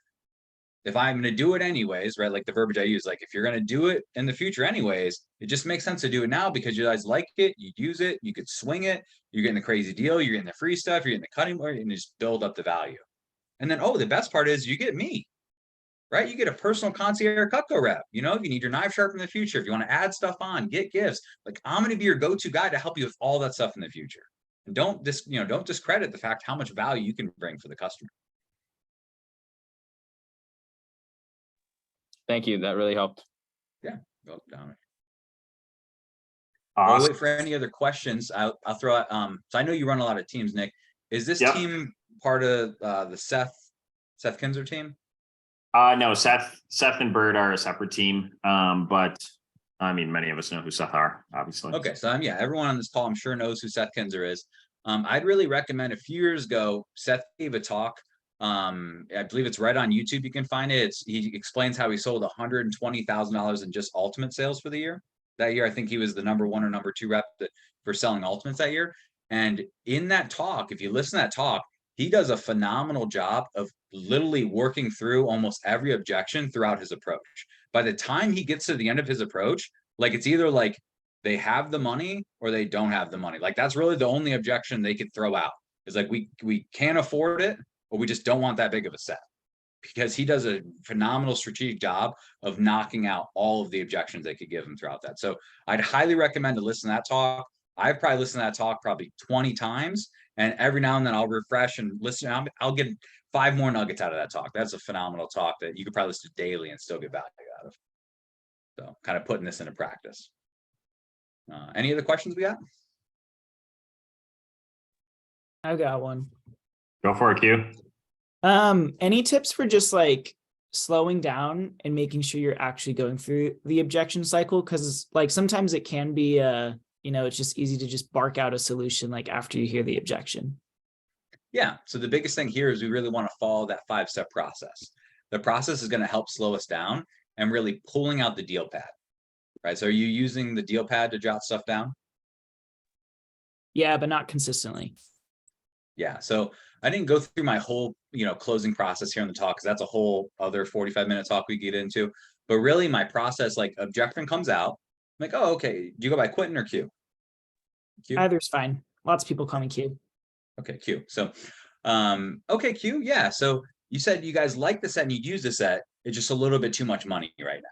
if I'm going to do it anyways, right? Like the verbiage I use, like if you're going to do it in the future anyways, it just makes sense to do it now because you guys like it, you use it, you could swing it, you're getting the crazy deal, you're getting the free stuff, you're getting the cutting board, and just build up the value. And then, oh, the best part is you get me, right? You get a personal concierge Cutco rep. If you need your knife sharp in the future, if you want to add stuff on, get gifts, like I'm going to be your go-to guy to help you with all that stuff in the future. And don't discredit the fact how much value you can bring for the customer. Thank you. That really helped. Go down. While we Awesome. wait for any other questions, I'll throw out, so I know you run a lot of teams, Nick. Is this Yep. team part of the Seth Kinzer team? No, Seth and Bird are a separate team. But I mean, many of us know who Seth are, obviously. Okay, so yeah, everyone on this call I'm sure knows who Seth Kinzer is. I'd really recommend, a few years ago, Seth gave a talk. I believe it's right on YouTube. You can find it. He explains how he sold $120,000 in just ultimate sales for the year. That year, I think he was the number 1 or number 2 rep for selling ultimates that year. And in that talk, if you listen to that talk, he does a phenomenal job of literally working through almost every objection throughout his approach. By the time he gets to the end of his approach, like, it's either like they have the money or they don't have the money. Like, that's really the only objection they could throw out. Is like, we can't afford it, or we just don't want that big of a set. Because he does a phenomenal strategic job of knocking out all of the objections they could give him throughout that. So I'd highly recommend to listen to that talk. I've probably listened to that talk probably 20 times, and every now and then I'll refresh and listen. I'll get 5 more nuggets out of that talk. That's a phenomenal talk that you could probably listen to daily and still get value out of. So kind of putting this into practice. Any other questions we got? I've got one. Go for it, Q. Any tips for just like slowing down and making sure you're actually going through the objection cycle? Because like sometimes it can be it's just easy to just bark out a solution like after you hear the objection. Yeah. So the biggest thing here is we really want to follow that 5-step process. The process is going to help slow us down and really pulling out the deal pad. Right. So are you using the deal pad to jot stuff down? Yeah, but not consistently. Yeah. So I didn't go through my whole, closing process here on the talk, because that's a whole other 45-minute talk we get into. But really my process, like, objection comes out. I'm like, oh, okay. Do you go by Quentin or Q? Q? Either's fine. Lots of people call me Q. Okay, Q. So, okay, Q. Yeah. So you said you guys like the set and you'd use the set. It's just a little bit too much money right now.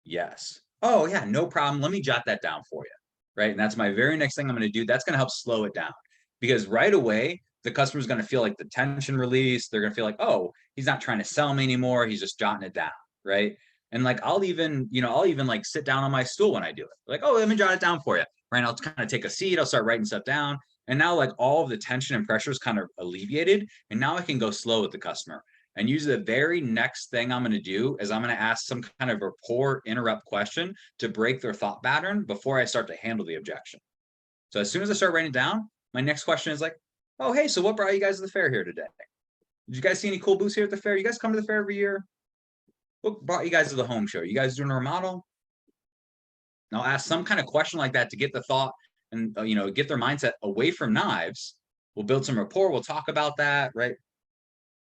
Yes. Oh yeah, no problem. Let me jot that down for you. Right. And that's my very next thing I'm going to do. That's going to help slow it down, because right away, the customer's going to feel like the tension release. They're going to feel like, oh, he's not trying to sell me anymore. He's just jotting it down. Right. And like, I'll even like sit down on my stool when I do it. Like, oh, let me jot it down for you. Right. I'll kind of take a seat. I'll start writing stuff down. And now, like, all of the tension and pressure is kind of alleviated. And now I can go slow with the customer. And usually the very next thing I'm going to do is I'm going to ask some kind of rapport interrupt question to break their thought pattern before I start to handle the objection. So as soon as I start writing it down, my next question is like, oh, hey, so what brought you guys to the fair here today? Did you guys see any cool booths here at the fair? You guys come to the fair every year? What brought you guys to the home show? You guys doing a remodel? And I'll ask some kind of question like that to get the thought and, get their mindset away from knives. We'll build some rapport. We'll talk about that, right?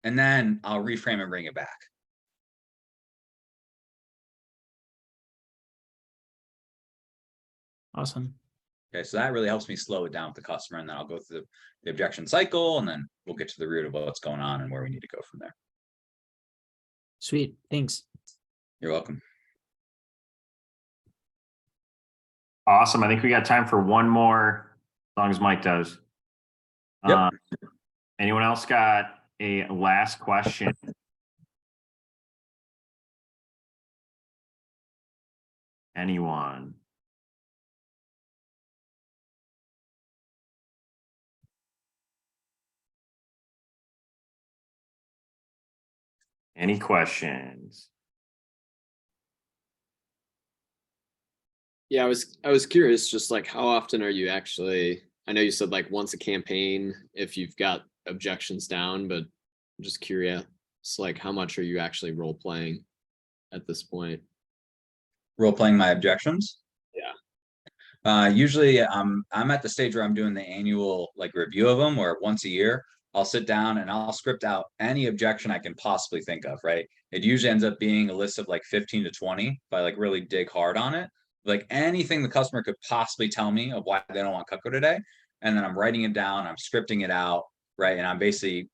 And then I'll reframe and bring it back. Awesome. Okay, so that really helps me slow it down with the customer, and then I'll go through the objection cycle, and then we'll get to the root of what's going on and where we need to go from there. Sweet. Thanks. You're welcome. Awesome. I think we got time for one more, as long as Mike does. Yep. Anyone else got a last question? Anyone? Any questions? Yeah, I was curious, just like, how often are you actually, I know you said like once a campaign if you've got objections down, but I'm just curious, like, how much are you actually role playing at this point? Role playing my objections. Yeah. Usually I'm at the stage where I'm doing the annual like review of them, where once a year I'll sit down and I'll script out any objection I can possibly think of, right? It usually ends up being a list of like 15 to 20 if I like really dig hard on it. Like anything the customer could possibly tell me of why they don't want Cutco today. And then I'm writing it down, I'm scripting it out, right? And I'm basically,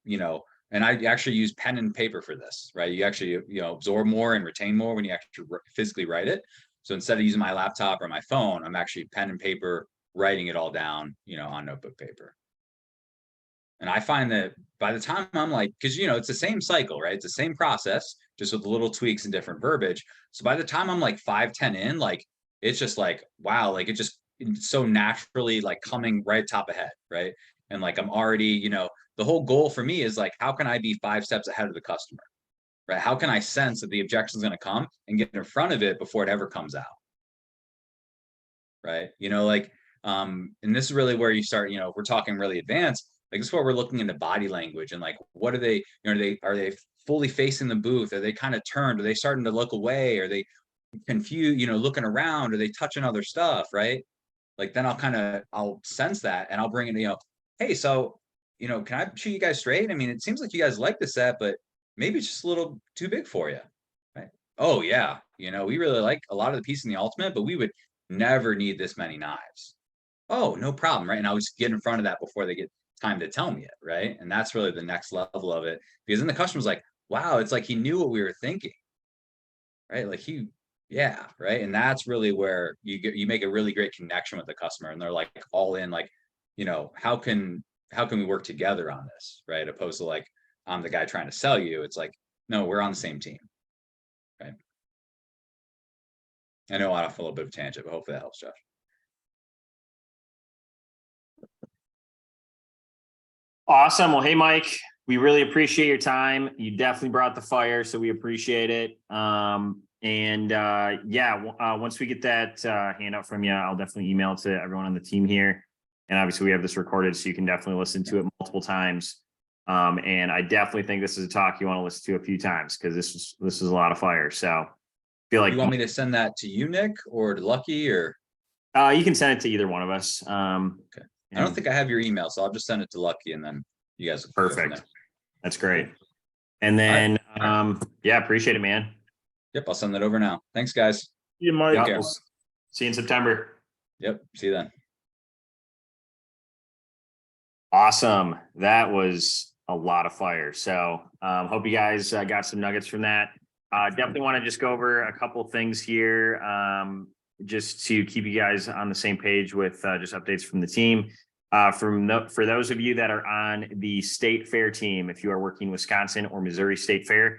and I actually use pen and paper for this, right? You actually, absorb more and retain more when you actually physically write it. So instead of using my laptop or my phone, I'm actually pen and paper writing it all down, on notebook paper. And I find that by the time I'm like, because it's the same cycle, right? It's the same process, just with little tweaks and different verbiage. So by the time I'm like 5-10 in, like it's just like, wow, like it's so naturally like coming right top ahead, right? And like I'm already, the whole goal for me is like, how can I be 5 steps ahead of the customer? Right? How can I sense that the objection is going to come and get in front of it before it ever comes out? Right? And this is really where you start, if we're talking really advanced, like this is where we're looking into body language and like, what are they, are they fully facing the booth? Are they kind of turned? Are they starting to look away? Are they confused, looking around? Are they touching other stuff? Right? Like, then I'll sense that and I'll bring in, hey, so, can I shoot you guys straight? I mean, it seems like you guys like the set, but maybe it's just a little too big for you. Right? Oh yeah. We really like a lot of the pieces in the ultimate, but we would never need this many knives. Oh, no problem. Right. And I'll just get in front of that before they get time to tell me it. Right. And that's really the next level of it, because then the customer's like, wow, it's like he knew what we were thinking. Right. Like yeah. Right. And that's really where you make a really great connection with the customer, and they're like all in, like, how can we work together on this? Right. Opposed to like, I'm the guy trying to sell you. It's like, no, we're on the same team. Right. I know I off a little bit of a tangent, but hopefully that helps, Josh. Awesome. Well, hey, Mike, we really appreciate your time. You definitely brought the fire, so we appreciate it. Once we get that handout from you, I'll definitely email it to everyone on the team here. And obviously we have this recorded, so you can definitely listen to it multiple times. And I definitely think this is a talk you want to listen to a few times, because this is a lot of fire. So I feel like you want me to send that to you, Nick, or to Lucky, or you can send it to either one of us. Okay. I don't think I have your email, so I'll just send it to Lucky, and then you guys will go from Perfect. there. That's great. And then appreciate it, man. Yep, I'll send that over now. Thanks, guys. You, Mike. Yep. care. We'll see you in September. Yep, see you then. Awesome. That was a lot of fire. So hope you guys got some nuggets from that. Definitely want to just go over a couple things here, just to keep you guys on the same page with just updates from the team. For those of you that are on the state fair team, if you are working Wisconsin or Missouri State Fair,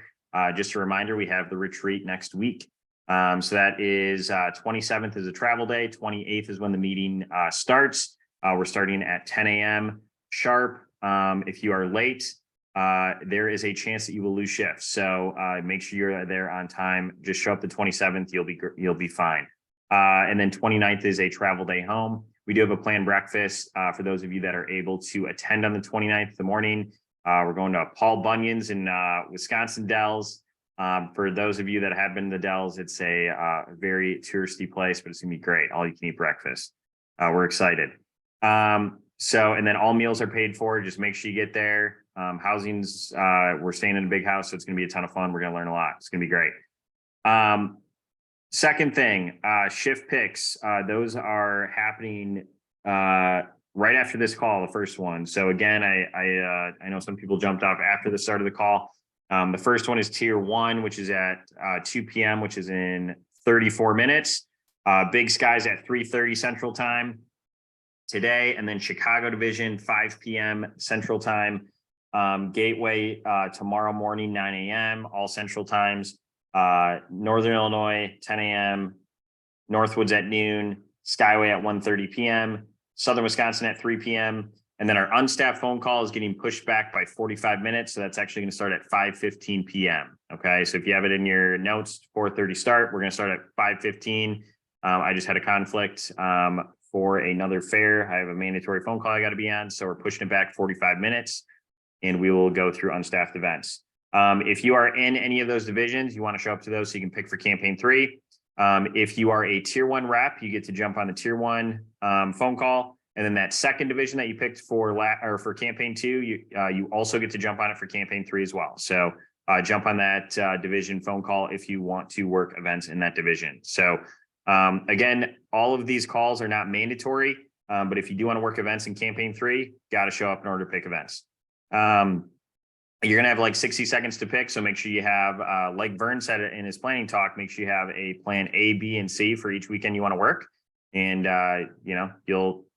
just a reminder, we have the retreat next week. So that is 27th is a travel day. 28th is when the meeting starts. We're starting at 10 a.m. sharp. If you are late, there is a chance that you will lose shifts. So make sure you're there on time. Just show up the 27th. You'll be fine. And then 29th is a travel day home. We do have a planned breakfast for those of you that are able to attend on the 29th in the morning. We're going to Paul Bunyan's in Wisconsin Dells. For those of you that have been to the Dells, it's a very touristy place, but it's gonna be great. All you can eat breakfast. We're excited. And then all meals are paid for. Just make sure you get there. Housing's, we're staying in a big house, so it's gonna be a ton of fun. We're gonna learn a lot. It's gonna be great. Second thing, shift picks. Those are happening right after this call, the first one. So again, I know some people jumped off after the start of the call. The first one is tier 1, which is at 2 p.m., which is in 34 minutes. Big Skies at 3:30 Central Time today, and then Chicago Division 5 p.m. Central Time. Gateway tomorrow morning 9 a.m. all Central Times. Northern Illinois 10 a.m. Northwoods at noon. Skyway at 1:30 p.m. Southern Wisconsin at 3 p.m. And then our unstaffed phone call is getting pushed back by 45 minutes. So that's actually going to start at 5:15 p.m. Okay. So if you have it in your notes, 4:30 start, we're going to start at 5:15. I just had a conflict for another fair. I have a mandatory phone call I got to be on. So we're pushing it back 45 minutes and we will go through unstaffed events. If you are in any of those divisions, you want to show up to those so you can pick for campaign 3. If you are a tier 1 rep, you get to jump on the tier 1 phone call. And then that second division that you picked for campaign 2, you also get to jump on it for campaign 3 as well. So jump on that division phone call if you want to work events in that division. So again, all of these calls are not mandatory, but if you do want to work events in campaign 3, got to show up in order to pick events. You're going to have like 60 seconds to pick. So make sure you have, like Vern said in his planning talk, make sure you have a plan A, B, and C for each weekend you want to work. And,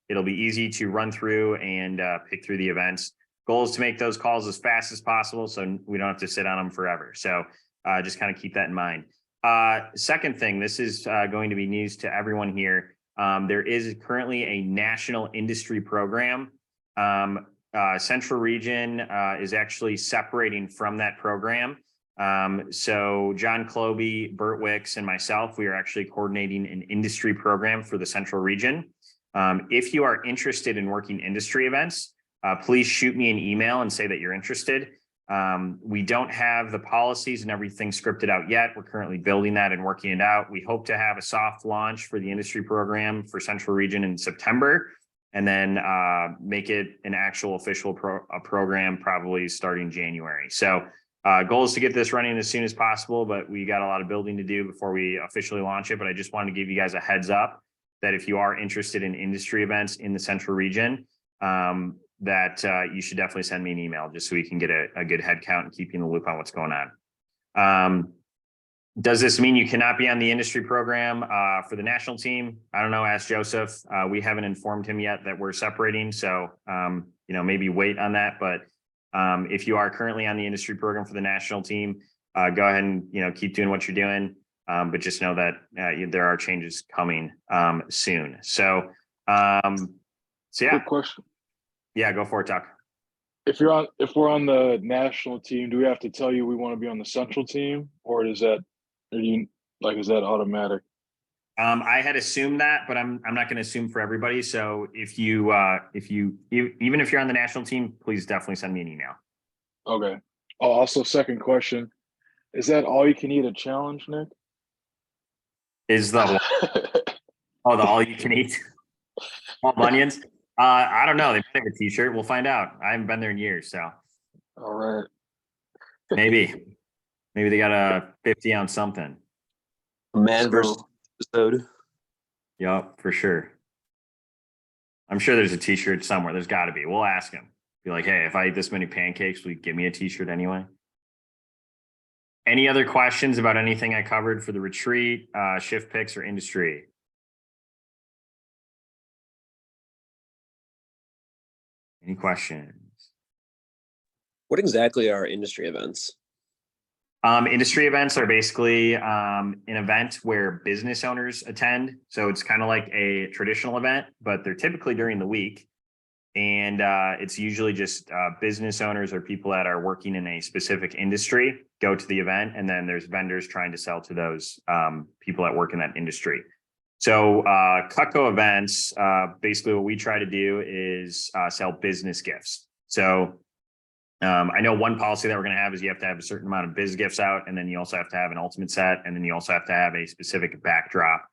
it'll be easy to run through and pick through the events. goal is to make those calls as fast as possible so we don't have to sit on them forever. So just kind of keep that in mind. Second thing, this is going to be news to everyone here. There is currently a national industry program. Central Region is actually separating from that program. So John Kloby, Burt Wicks, and myself, we are actually coordinating an industry program for the Central Region. If you are interested in working industry events, please shoot me an email and say that you're interested. We don't have the policies and everything scripted out yet. We're currently building that and working it out. We hope to have a soft launch for the industry program for Central Region in September, and then make it an actual official program probably starting January. So goal is to get this running as soon as possible, but we got a lot of building to do before we officially launch it. But I just wanted to give you guys a heads up that if you are interested in industry events in the Central Region, that you should definitely send me an email just so we can get a good head count and keep you in the loop on what's going on. Does this mean you cannot be on the industry program for the national team? I don't know, ask Joseph. We haven't informed him yet that we're separating. So, maybe wait on that. But if you are currently on the industry program for the national team, go ahead and, keep doing what you're doing. But just know that there are changes coming soon. So, yeah. Quick question. Yeah, go for it, Tuck. If we're on the national team, do we have to tell you we want to be on the central team, or is that automatic? I had assumed that, but I'm not going to assume for everybody. So if you even if you're on the national team, please definitely send me an email. Okay. Oh, also, second question: is that all you can eat a challenge, Nick? Is the the all you can eat all onions? I don't know. They might have a t-shirt. We'll find out. I haven't been there in years, so All right. maybe they got a 50-ounce something. Man versus episode. Yep, for sure. I'm sure there's a t-shirt somewhere. There's got to be. We'll ask him. Be like, hey, if I eat this many pancakes, will you give me a t-shirt anyway? Any other questions about anything I covered for the retreat, shift picks, or industry? Any questions? What exactly are industry events? Industry events are basically an event where business owners attend. So it's kind of like a traditional event, but they're typically during the week. And it's usually just business owners or people that are working in a specific industry go to the event. And then there's vendors trying to sell to those people that work in that industry. So Cutco events, basically what we try to do is sell business gifts. So I know one policy that we're going to have is you have to have a certain amount of biz gifts out, and then you also have to have an ultimate set, and then you also have to have a specific backdrop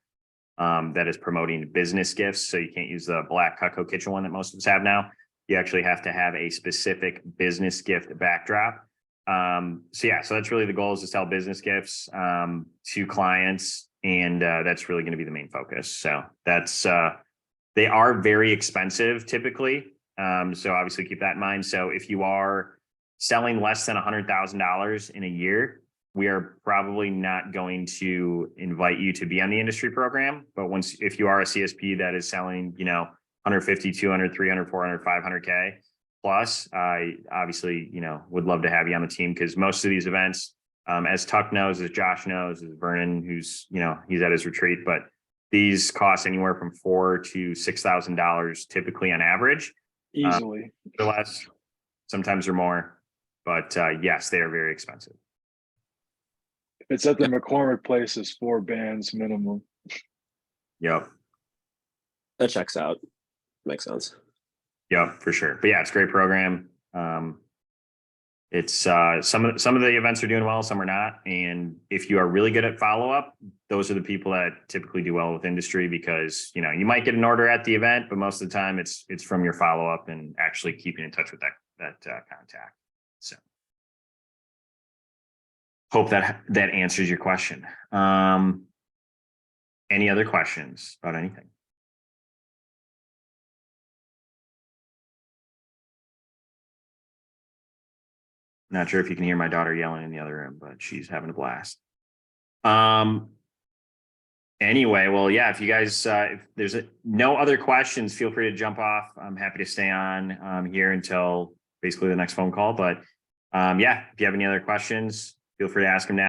that is promoting business gifts. So you can't use the black Cutco kitchen one that most of us have now. You actually have to have a specific business gift backdrop. So that's really the goal, is to sell business gifts to clients. And that's really going to be the main focus. So that's they are very expensive typically. So obviously keep that in mind. So if you are selling less than $100,000 in a year, we are probably not going to invite you to be on the industry program. But if you are a CSP that is selling, 150, 200, 300, 400, 500K plus, I obviously, would love to have you on the team, because most of these events, as Tuck knows, as Josh knows, as Vernon, who's, he's at his retreat, but these cost anywhere from $4,000 to $6,000 typically on average. Easily. Or less, sometimes they're more, but yes, they are very expensive. If it's at the McCormick place, it's 4 bands minimum. Yep. That checks out. Makes sense. Yep, for sure. But yeah, it's a great program. It's some of the events are doing well, some are not. And if you are really good at follow-up, those are the people that typically do well with industry, because you might get an order at the event, but most of the time it's from your follow-up and actually keeping in touch with that contact. So hope that answers your question. Any other questions about anything? Not sure if you can hear my daughter yelling in the other room, but she's having a blast. Anyway, well, yeah, if you guys, if there's no other questions, feel free to jump off. I'm happy to stay on here until basically the next phone call. But yeah, if you have any other questions, feel free to ask them now.